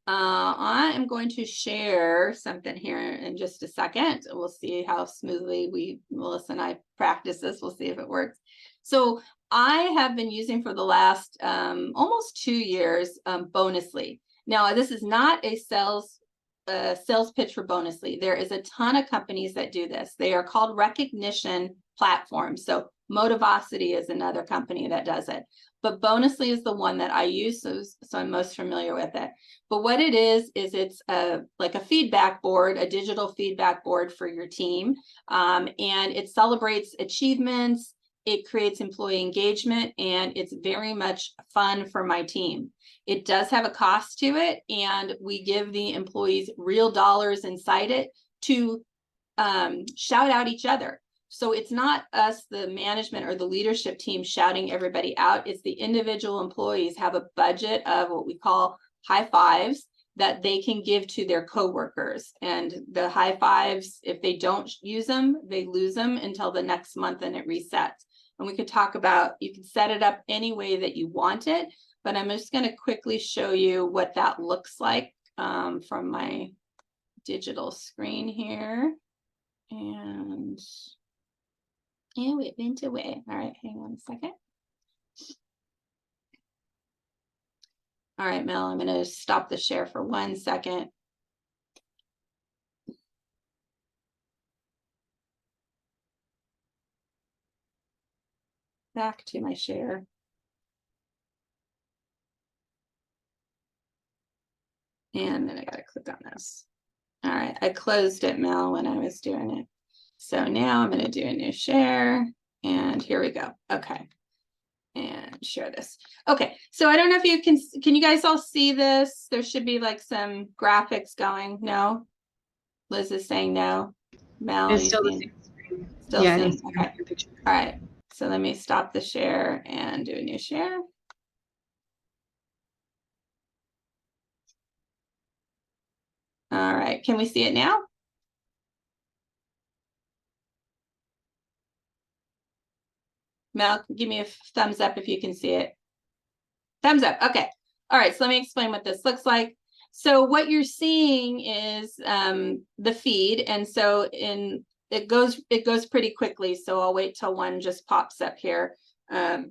I am going to share something here in just a second. We'll see how smoothly Melissa and I practice this. We'll see if it works. So I have been using for the last almost 2 years Bonusly. Now, this is not a sales a sales pitch for Bonusly. There is a ton of companies that do this. They are called recognition platforms. So Motivosity is another company that does it. But Bonusly is the one that I use, so I'm most familiar with it. But what it is it's like a feedback board, a digital feedback board for your team. And it celebrates achievements, it creates employee engagement, and it's very much fun for my team. It does have a cost to it, and we give the employees real dollars inside it to shout out each other. So it's not us, the management or the leadership team, shouting everybody out. It's the individual employees have a budget of what we call high fives that they can give to their coworkers. And the high fives, if they don't use them, they lose them until the next month and it resets. And we could talk about, you can set it up any way that you want it, but I'm just going to quickly show you what that looks like from my digital screen here. And it went away. All right, hang on a second. All right, Mel, I'm going to stop the share for 1 second. Back to my share. And then I got to click on this. All right, I closed it, Mel, when I was doing it. So now I'm going to do a new share, and here we go. Okay, and share this. Okay, so I don't know if you can you guys all see this? There should be like some graphics going. No? Liz is saying no. Mel, It's still the same screen. Still yeah, seeing. Okay. All right, so let me stop the share and do a new share. All right, can we see it now? Mel, give me a thumbs up if you can see it. Thumbs up. Okay. All right. So let me explain what this looks like. So what you're seeing is the feed, and so it goes pretty quickly. So I'll wait till one just pops up here and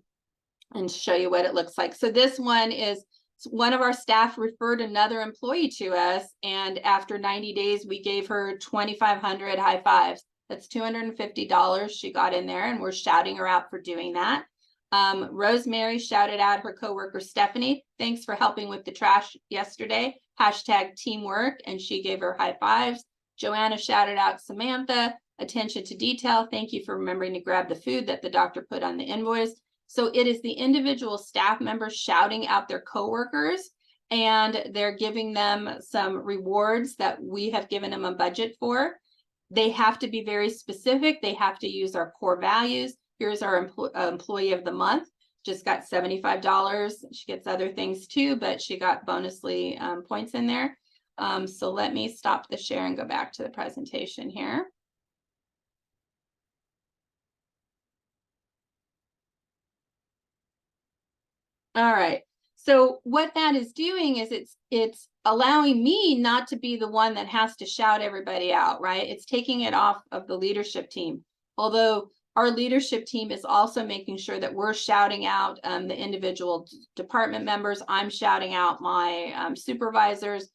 show you what it looks like. So this one is one of our staff referred another employee to us, and after 90 days, we gave her 2,500 high fives. That's $250 she got in there, and we're shouting her out for doing that. Rosemary shouted out her coworker Stephanie, thanks for helping with the trash yesterday, #teamwork, and she gave her high fives. Joanna shouted out Samantha, attention to detail, thank you for remembering to grab the food that the doctor put on the invoice. So it is the individual staff members shouting out their coworkers, and they're giving them some rewards that we have given them a budget for. They have to be very specific. They have to use our core values. Here's our employee of the month, just got $75. She gets other things too, but she got Bonusly points in there. So let me stop the share and go back to the presentation here. All right. So what that is doing is it's allowing me not to be the one that has to shout everybody out, right? It's taking it off of the leadership team. Although our leadership team is also making sure that we're shouting out the individual department members. I'm shouting out my supervisors,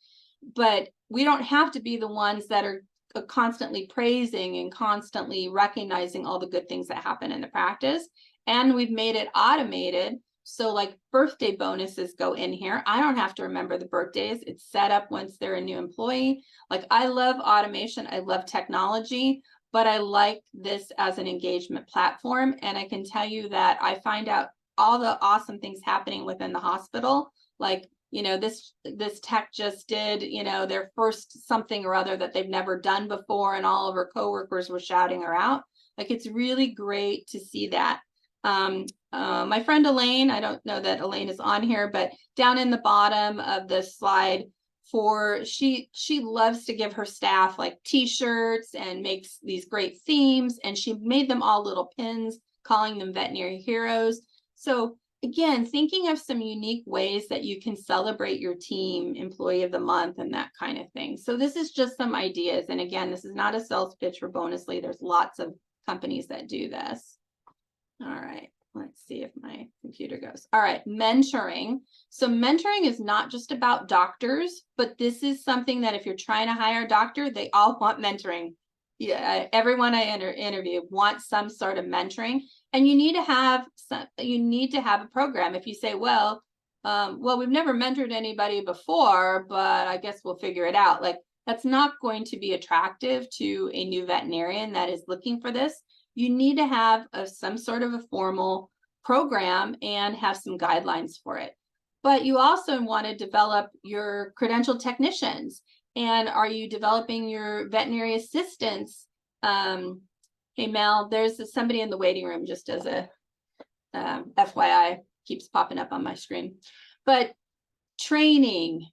but we don't have to be the ones that are constantly praising and constantly recognizing all the good things that happen in the practice. And we've made it automated. So like birthday bonuses go in here. I don't have to remember the birthdays. It's set up once they're a new employee. Like I love automation. I love technology, but I like this as an engagement platform. And I can tell you that I find out all the awesome things happening within the hospital. Like, you know, this tech just did, you know, their first something or other that they've never done before. And all of her coworkers were shouting her out. Like, it's really great to see that. My friend Elaine, I don't know that Elaine is on here, but down in the bottom of the slide, she loves to give her staff like t-shirts and makes these great themes, and she made them all little pins calling them veterinary heroes. So again, thinking of some unique ways that you can celebrate your team, employee of the month, and that kind of thing. So this is just some ideas, and again, this is not a sales pitch for Bonusly. There's lots of companies that do this. All right, let's see if my computer goes. All right, mentoring. So mentoring is not just about doctors, but this is something that if you're trying to hire a doctor, they all want mentoring. Yeah, everyone I interview wants some sort of mentoring, and you need to have a program. If you say, well, we've never mentored anybody before, but I guess we'll figure it out. Like, that's not going to be attractive to a new veterinarian that is looking for this. You need to have some sort of a formal program and have some guidelines for it. But you also want to develop your credentialed technicians. And are you developing your veterinary assistants? Hey, Mel, there's somebody in the waiting room, just as a FYI, keeps popping up on my screen. But training,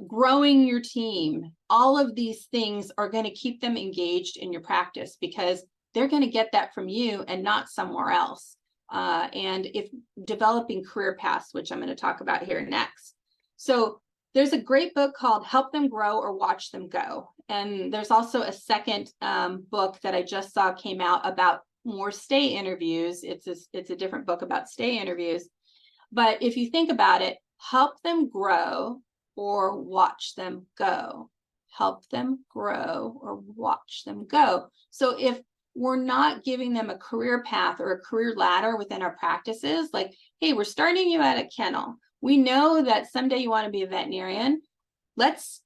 growing your team, all of these things are going to keep them engaged in your practice, because they're going to get that from you and not somewhere else. And if developing career paths, which I'm going to talk about here next. So there's a great book called Help Them Grow or Watch Them Go. And there's also a second book that I just saw came out about more stay interviews. It's a different book about stay interviews. But if you think about it, help them grow or watch them go. Help them grow or watch them go. So if we're not giving them a career path or a career ladder within our practices, like, hey, we're starting you at a kennel. We know that someday you want to be a veterinarian. Let's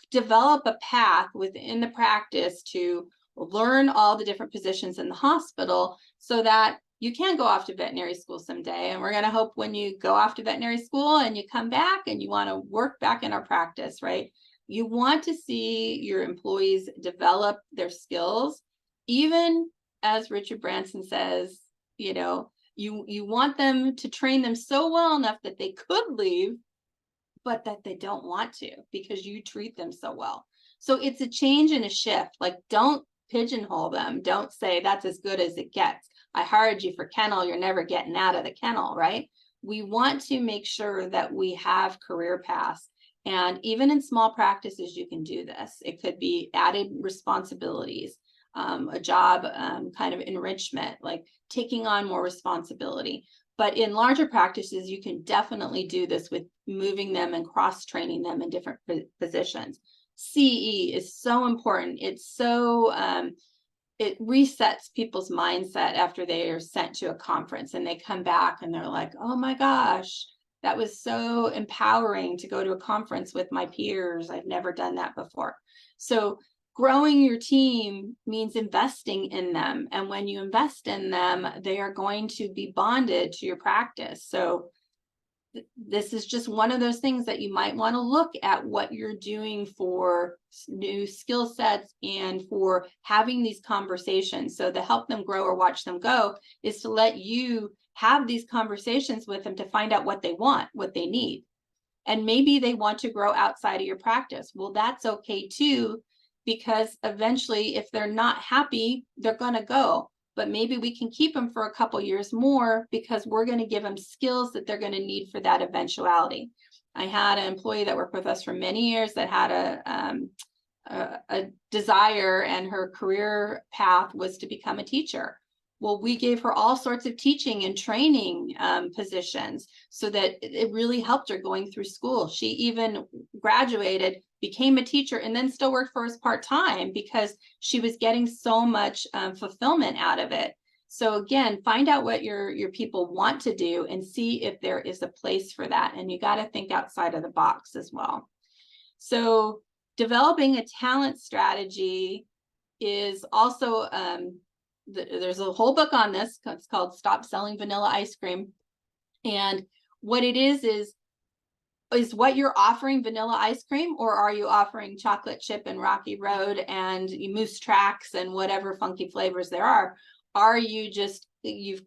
develop a path within the practice to learn all the different positions in the hospital so that you can go off to veterinary school someday. And we're going to hope when you go off to veterinary school and you come back and you want to work back in our practice, right? You want to see your employees develop their skills, even as Richard Branson says, you know, you want them to train them so well enough that they could leave, but that they don't want to because you treat them so well. So it's a change and a shift. Like, don't pigeonhole them. Don't say that's as good as it gets. I hired you for kennel. You're never getting out of the kennel, right? We want to make sure that we have career paths. And even in small practices, you can do this. It could be added responsibilities, a job kind of enrichment, like taking on more responsibility. But in larger practices, you can definitely do this with moving them and cross-training them in different positions. CE is so important. It's so, it resets people's mindset after they are sent to a conference and they come back and they're like, oh my gosh, that was so empowering to go to a conference with my peers. I've never done that before. So growing your team means investing in them. And when you invest in them, they are going to be bonded to your practice. So this is just one of those things that you might want to look at what you're doing for new skill sets and for having these conversations. So to help them grow or watch them go is to let you have these conversations with them to find out what they want, what they need. And maybe they want to grow outside of your practice. Well, that's okay too, because eventually if they're not happy, they're going to go. But maybe we can keep them for a couple years more because we're going to give them skills that they're going to need for that eventuality. I had an employee that worked with us for many years that had a desire, and her career path was to become a teacher. Well, we gave her all sorts of teaching and training positions so that it really helped her going through school. She even graduated, became a teacher, and then still worked for us part-time because she was getting so much fulfillment out of it. So again, find out what your people want to do and see if there is a place for that. And you got to think outside of the box as well. So developing a talent strategy is also, there's a whole book on this. It's called Stop Selling Vanilla Ice Cream. And what it is what you're offering vanilla ice cream, or are you offering chocolate chip and Rocky Road and Moose Tracks and whatever funky flavors there are? Are you just, you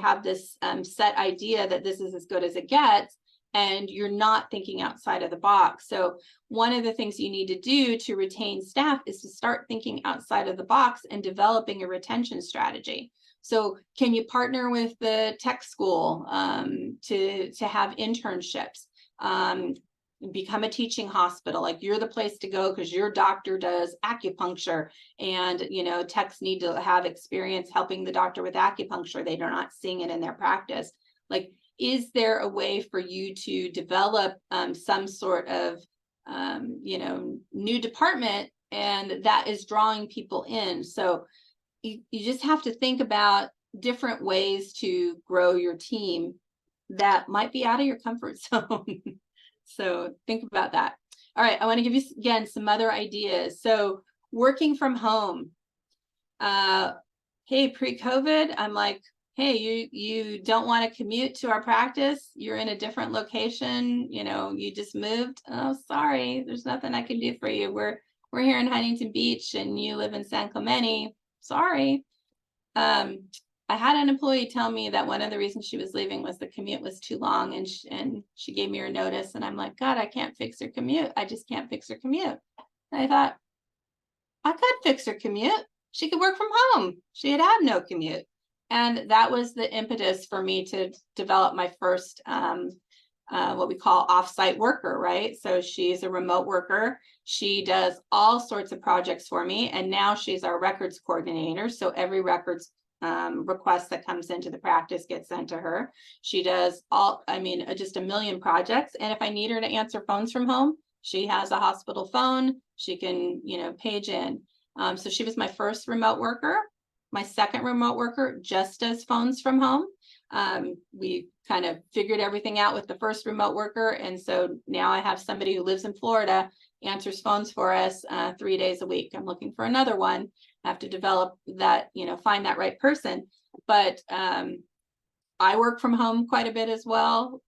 have this set idea that this is as good as it gets, and you're not thinking outside of the box? So one of the things you need to do to retain staff is to start thinking outside of the box and developing a retention strategy. So can you partner with the tech school to have internships? become a teaching hospital. Like, you're the place to go because your doctor does acupuncture, and techs need to have experience helping the doctor with acupuncture. They're not seeing it in their practice. Like, is there a way for you to develop some sort of new department, and that is drawing people in? So you just have to think about different ways to grow your team that might be out of your comfort zone. So think about that. All right, I want to give you, again, some other ideas. So working from home. Hey, pre-COVID, I'm like, hey, you don't want to commute to our practice. You're in a different location. You just moved. Oh, sorry, there's nothing I can do for you. We're here in Huntington Beach, and you live in San Clemente. Sorry. I had an employee tell me that one of the reasons she was leaving was the commute was too long, and she gave me her notice, and I'm like, God, I can't fix her commute. I just can't fix her commute. And I thought, I could fix her commute. She could work from home. She'd have no commute. And that was the impetus for me to develop my first what we call offsite worker, right? So she's a remote worker. She does all sorts of projects for me, and now she's our records coordinator. So every records request that comes into the practice gets sent to her. She does just a million projects. And if I need her to answer phones from home, she has a hospital phone. She can, page in. So she was my first remote worker. My second remote worker just does phones from home. We kind of figured everything out with the first remote worker. And so now I have somebody who lives in Florida, answers phones for us 3 days a week. I'm looking for another one. I have to develop that, find that right person. But I work from home quite a bit as well.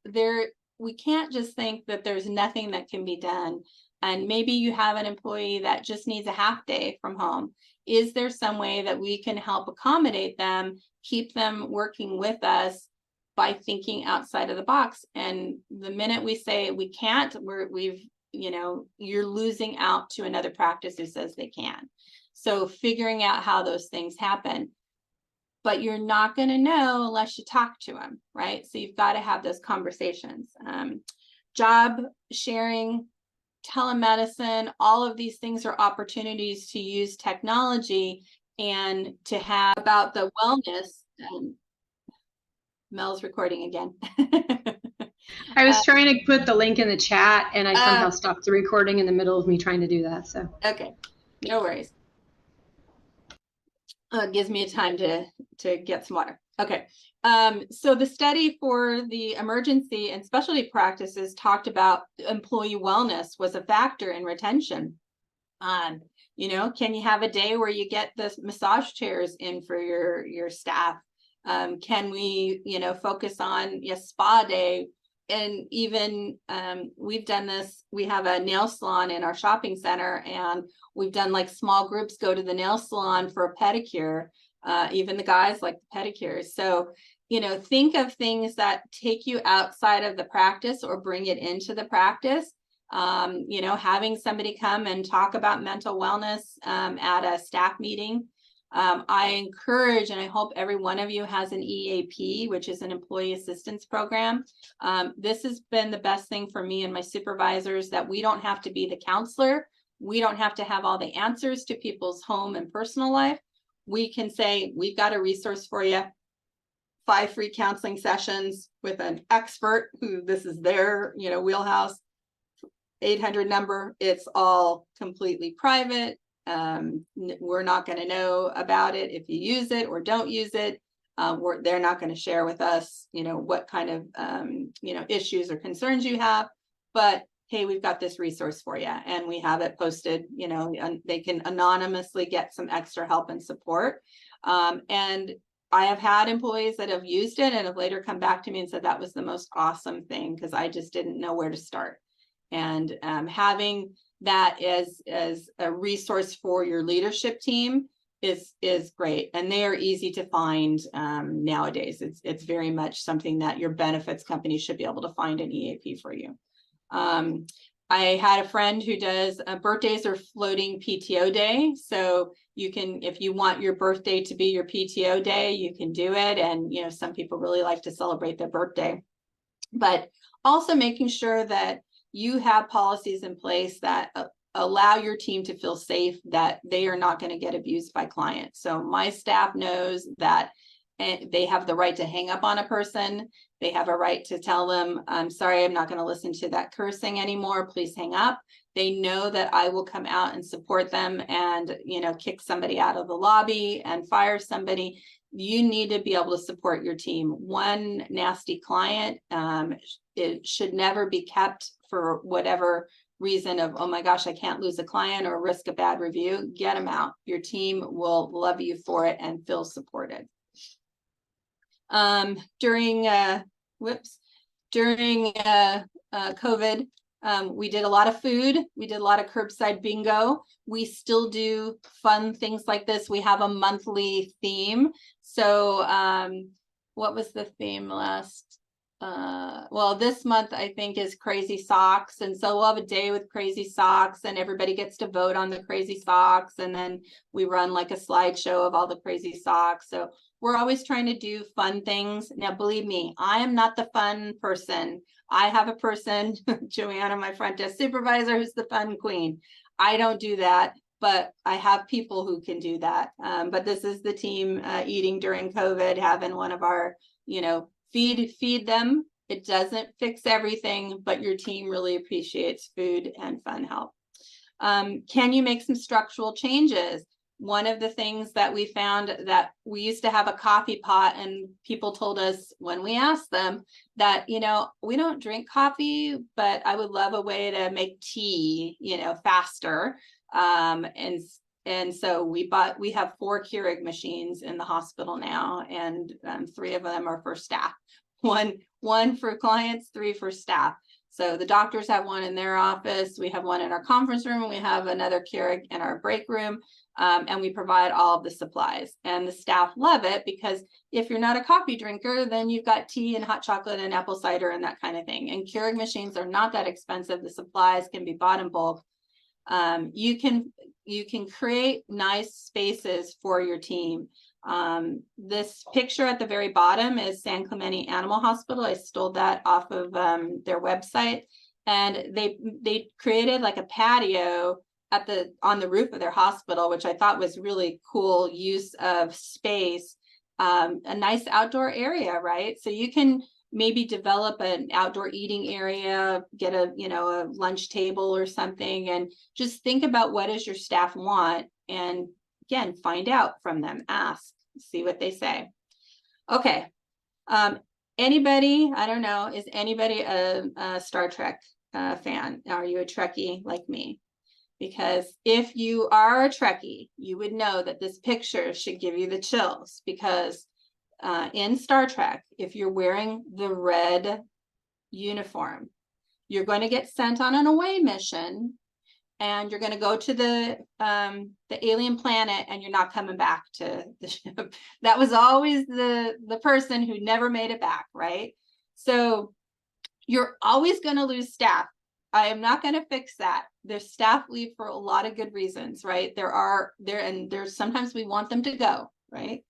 We can't just think that there's nothing that can be done. And maybe you have an employee that just needs a half day from home. Is there some way that we can help accommodate them, keep them working with us by thinking outside of the box? And the minute we say we can't, you're losing out to another practice who says they can. So figuring out how those things happen, but you're not going to know unless you talk to them, right? So you've got to have those conversations. Job sharing, telemedicine, all of these things are opportunities to use technology and to have about the wellness. Mel's recording again. I was trying to put the link in the chat, and I somehow stopped the recording in the middle of me trying to do that. So okay, no worries. It gives me a time to get some water. Okay. So the study for the emergency and specialty practices talked about employee wellness was a factor in retention. Can you have a day where you get the massage chairs in for your staff? Can we, focus on a spa day? And even we've done this. We have a nail salon in our shopping center, and we've done like small groups go to the nail salon for a pedicure. Even the guys like the pedicures. So, think of things that take you outside of the practice or bring it into the practice. Having somebody come and talk about mental wellness at a staff meeting. I encourage, and I hope every one of you has an EAP, which is an employee assistance program. This has been the best thing for me and my supervisors, that we don't have to be the counselor. We don't have to have all the answers to people's home and personal life. We can say, we've got a resource for you, 5 free counseling sessions with an expert who this is their, wheelhouse, 800 number. It's all completely private. We're not going to know about it if you use it or don't use it. They're not going to share with us, what kind of, issues or concerns you have, but hey, we've got this resource for you, and we have it posted, and they can anonymously get some extra help and support. And I have had employees that have used it and have later come back to me and said that was the most awesome thing, because I just didn't know where to start. And having that as a resource for your leadership team is great, and they are easy to find nowadays. It's very much something that your benefits company should be able to find an EAP for you. I had a friend who does birthdays or floating PTO day. So you can, if you want your birthday to be your PTO day, you can do it. And, some people really like to celebrate their birthday, but also making sure that you have policies in place that allow your team to feel safe, that they are not going to get abused by clients. So my staff knows that they have the right to hang up on a person. They have a right to tell them, I'm sorry, I'm not going to listen to that cursing anymore. Please hang up. They know that I will come out and support them and, you know, kick somebody out of the lobby and fire somebody. You need to be able to support your team. One nasty client, it should never be kept for whatever reason of, oh my gosh, I can't lose a client or risk a bad review. Get them out. Your team will love you for it and feel supported. During COVID, we did a lot of food. We did a lot of curbside bingo. We still do fun things like this. We have a monthly theme. So what was the theme last? Well, this month I think is crazy socks. And so we'll have a day with crazy socks and everybody gets to vote on the crazy socks. And then we run like a slideshow of all the crazy socks. So we're always trying to do fun things. Now, believe me, I am not the fun person. I have a person, Joanna, my front desk supervisor, who's the fun queen. I don't do that, but I have people who can do that. But this is the team eating during COVID, having one of our, you know, feed them. It doesn't fix everything, but your team really appreciates food and fun help. Can you make some structural changes? One of the things that we found, that we used to have a coffee pot, and people told us when we asked them that, you know, we don't drink coffee, but I would love a way to make tea, you know, faster. And so we have 4 Keurig machines in the hospital now, and 3 of them are for staff. One for clients, 3 for staff. So the doctors have one in their office. We have one in our conference room, and we have another Keurig in our break room. And we provide all of the supplies, and the staff love it, because if you're not a coffee drinker, then you've got tea and hot chocolate and apple cider and that kind of thing. And Keurig machines are not that expensive. The supplies can be bought in bulk. You can create nice spaces for your team. This picture at the very bottom is San Clemente Animal Hospital. I stole that off of their website, and they created like a patio on the roof of their hospital, which I thought was really cool use of space. A nice outdoor area, right? So you can maybe develop an outdoor eating area, get a lunch table or something, and just think about what does your staff want, and again, find out from them, ask, see what they say. Okay. Anybody, I don't know, is anybody a Star Trek fan? Are you a Trekkie like me? Because if you are a Trekkie, you would know that this picture should give you the chills, because in Star Trek, if you're wearing the red uniform, you're going to get sent on an away mission, and you're going to go to the alien planet, and you're not coming back to the ship. That was always the person who never made it back, right? So you're always going to lose staff. I am not going to fix that. There's staff leave for a lot of good reasons, right? There's sometimes we want them to go, right?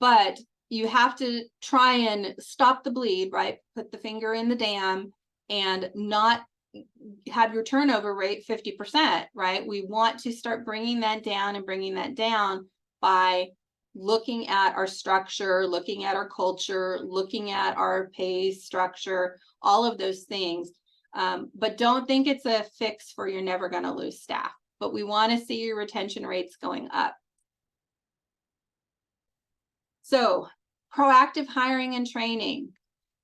But you have to try and stop the bleed, right? Put the finger in the dam and not have your turnover rate 50%, right? We want to start bringing that down by looking at our structure, looking at our culture, looking at our pay structure, all of those things. But don't think it's a fix for you're never going to lose staff, but we want to see your retention rates going up. So proactive hiring and training.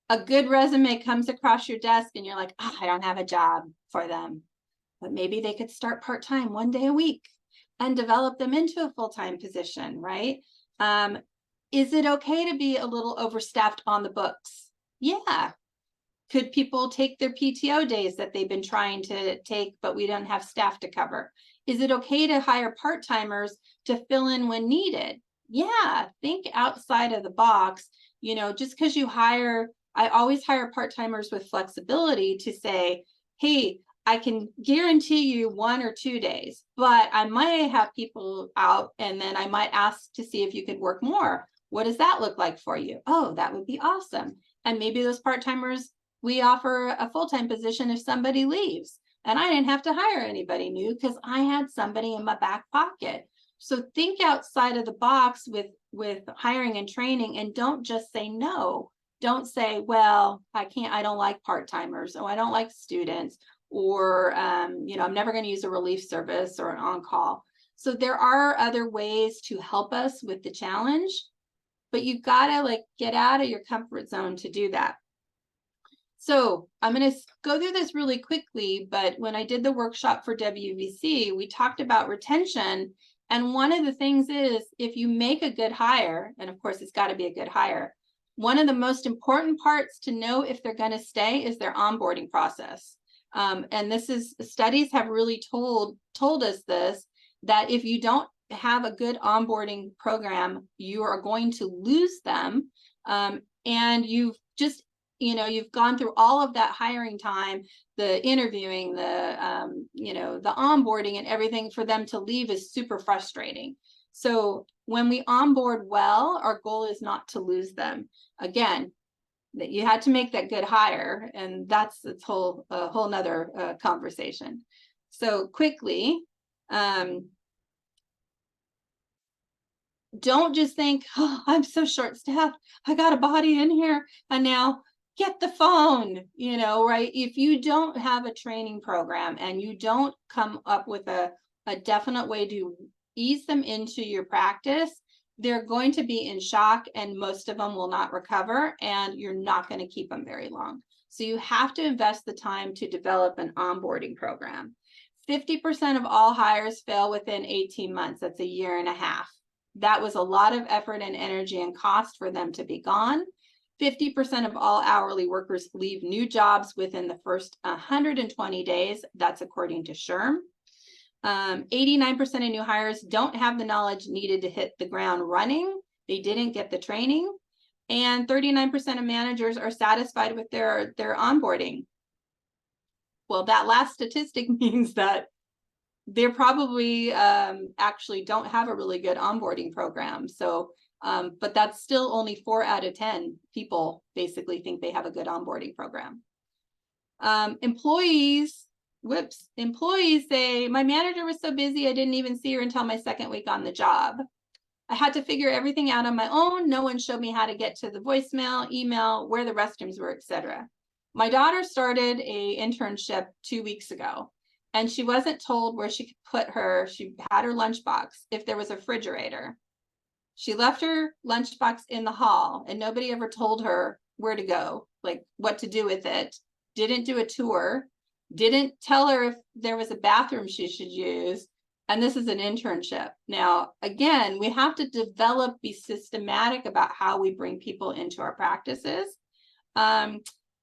A good resume comes across your desk and you're like, oh, I don't have a job for them, but maybe they could start part-time 1 day a week and develop them into a full-time position, right? Is it okay to be a little overstaffed on the books? Yeah. Could people take their PTO days that they've been trying to take, but we don't have staff to cover? Is it okay to hire part-timers to fill in when needed? Yeah, think outside of the box. You know, just because you hire, I always hire part-timers with flexibility to say, hey, I can guarantee you 1 or 2 days, but I might have people out, and then I might ask to see if you could work more. What does that look like for you? Oh, that would be awesome. And maybe those part-timers we offer a full-time position if somebody leaves. And I didn't have to hire anybody new because I had somebody in my back pocket. So think outside of the box with hiring and training, and don't just say no. Don't say, well, I don't like part-timers, or I don't like students, or I'm never going to use a relief service or an on-call. So there are other ways to help us with the challenge, but you've got to get out of your comfort zone to do that. So I'm going to go through this really quickly, but when I did the workshop for WVC, we talked about retention. And one of the things is, if you make a good hire, and of course it's got to be a good hire, one of the most important parts to know if they're going to stay is their onboarding process. And studies have really told us this, that if you don't have a good onboarding program, you are going to lose them. And you've gone through all of that hiring time, the interviewing, the onboarding and everything, for them to leave is super frustrating. So when we onboard well, our goal is not to lose them. Again, that you had to make that good hire, and that's a whole nother conversation. So quickly, don't just think, oh, I'm so short-staffed, I got a body in here, and now get the phone, right? If you don't have a training program and you don't come up with a definite way to ease them into your practice, they're going to be in shock, and most of them will not recover, and you're not going to keep them very long. So you have to invest the time to develop an onboarding program. 50% of all hires fail within 18 months. That's a year and a half. That was a lot of effort and energy and cost for them to be gone. 50% of all hourly workers leave new jobs within the first 120 days. That's according to SHRM. 89% of new hires don't have the knowledge needed to hit the ground running. They didn't get the training. And 39% of managers are satisfied with their onboarding. Well, that last statistic means that they're probably actually don't have a really good onboarding program. So, but that's still only 4 out of 10 people basically think they have a good onboarding program. Employees say, my manager was so busy, I didn't even see her until my second week on the job. I had to figure everything out on my own. No one showed me how to get to the voicemail, email, where the restrooms were, etc. My daughter started an internship 2 weeks ago, and she wasn't told where she could put she had her lunchbox, if there was a refrigerator. She left her lunchbox in the hall, and nobody ever told her where to go, like what to do with it. Didn't do a tour, didn't tell her if there was a bathroom she should use. And this is an internship. Now, again, we have to be systematic about how we bring people into our practices. And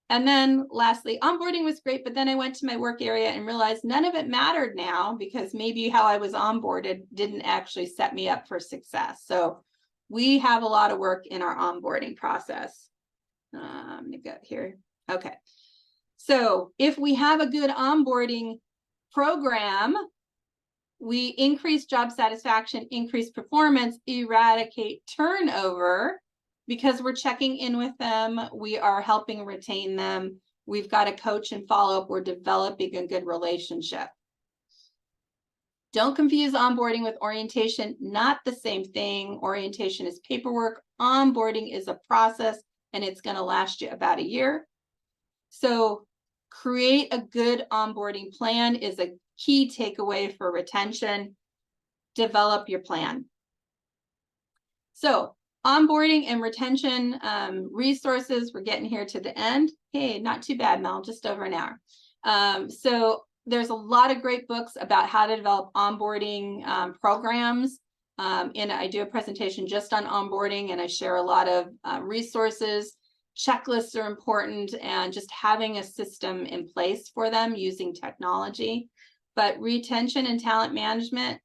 then lastly, onboarding was great, but then I went to my work area and realized none of it mattered now, because maybe how I was onboarded didn't actually set me up for success. So we have a lot of work in our onboarding process. I'm gonna go here. Okay. So if we have a good onboarding program, we increase job satisfaction, increase performance, eradicate turnover, because we're checking in with them, we are helping retain them, we've got a coach and follow up, we're developing a good relationship. Don't confuse onboarding with orientation, not the same thing. Orientation is paperwork, onboarding is a process, and it's going to last you about a year. So create a good onboarding plan is a key takeaway for retention. Develop your plan. So onboarding and retention resources, we're getting here to the end. Hey, not too bad, Mel, just over an hour. So there's a lot of great books about how to develop onboarding programs. And I do a presentation just on onboarding, and I share a lot of resources. Checklists are important, and just having a system in place for them using technology. But retention and talent management,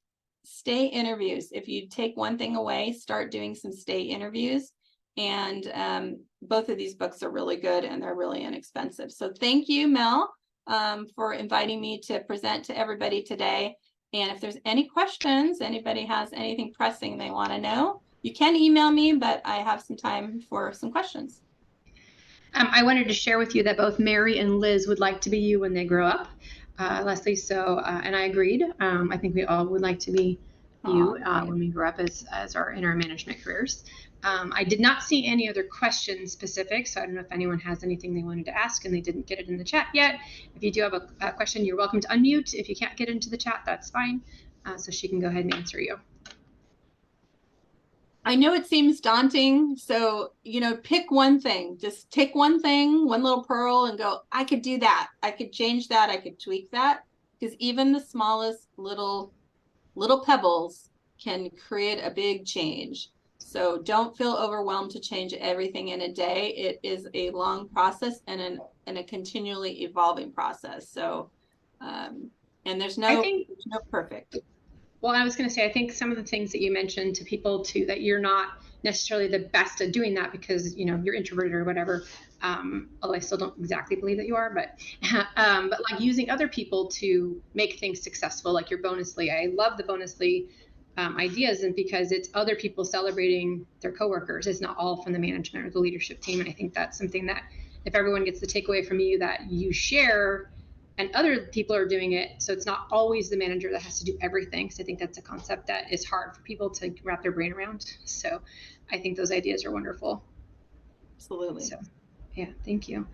stay interviews. If you take one thing away, start doing some stay interviews. And both of these books are really good, and they're really inexpensive. So thank you, Mel, for inviting me to present to everybody today. And if there's any questions, anybody has anything pressing they want to know, you can email me, but I have some time for some questions. I wanted to share with you that both Mary and Liz would like to be you when they grow up, Leslie. So, and I agreed. I think we all would like to be you when we grow up as in our management careers. I did not see any other questions specific, so I don't know if anyone has anything they wanted to ask and they didn't get it in the chat yet. If you do have a question, you're welcome to unmute. If you can't get into the chat, that's fine. So she can go ahead and answer you. I know it seems daunting, so, you know, pick one thing. Just take one thing, one little pearl, and go, I could do that. I could change that. I could tweak that. Because even the smallest little pebbles can create a big change. So don't feel overwhelmed to change everything in a day. It is a long process and a continually evolving process. So, and there's no perfect. Well, I was going to say, I think some of the things that you mentioned to people too, that you're not necessarily the best at doing that because, you know, you're introverted or whatever. Although I still don't exactly believe that you are, but like using other people to make things successful, like your Bonusly. I love the Bonusly ideas, and because it's other people celebrating their coworkers. It's not all from the management or the leadership team. And I think that's something that if everyone gets the takeaway from you that you share, and other people are doing it, so it's not always the manager that has to do everything. So I think that's a concept that is hard for people to wrap their brain around. So I think those ideas are wonderful. Absolutely. So yeah, thank you.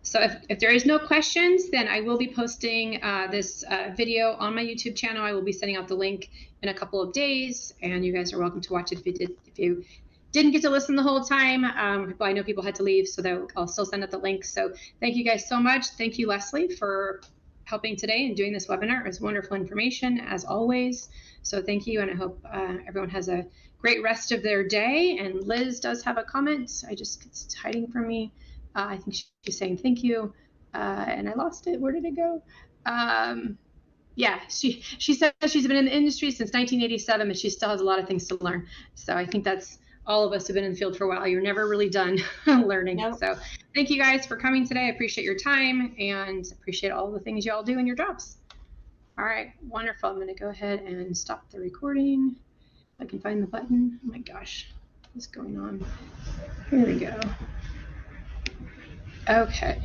So if there is no questions, then I will be posting this video on my YouTube channel. I will be sending out the link in a couple of days, and you guys are welcome to watch it if you didn't get to listen the whole time. I know people had to leave, so I'll still send out the link. So thank you guys so much. Thank you, Leslie, for helping today and doing this webinar. It was wonderful information, as always. So thank you, and I hope everyone has a great rest of their day. And Liz does have a comment. It's hiding from me. I think she's saying thank you, and I lost it. Where did it go? Yeah, she says she's been in the industry since 1987, and she still has a lot of things to learn. So I think that's all of us who've been in the field for a while. You're never really done learning. Nope. So thank you guys for coming today. I appreciate your time and appreciate all the things y'all do in your jobs. All right, wonderful. I'm going to go ahead and stop the recording. If I can find the button. Oh my gosh, what's going on? Here we go. Okay.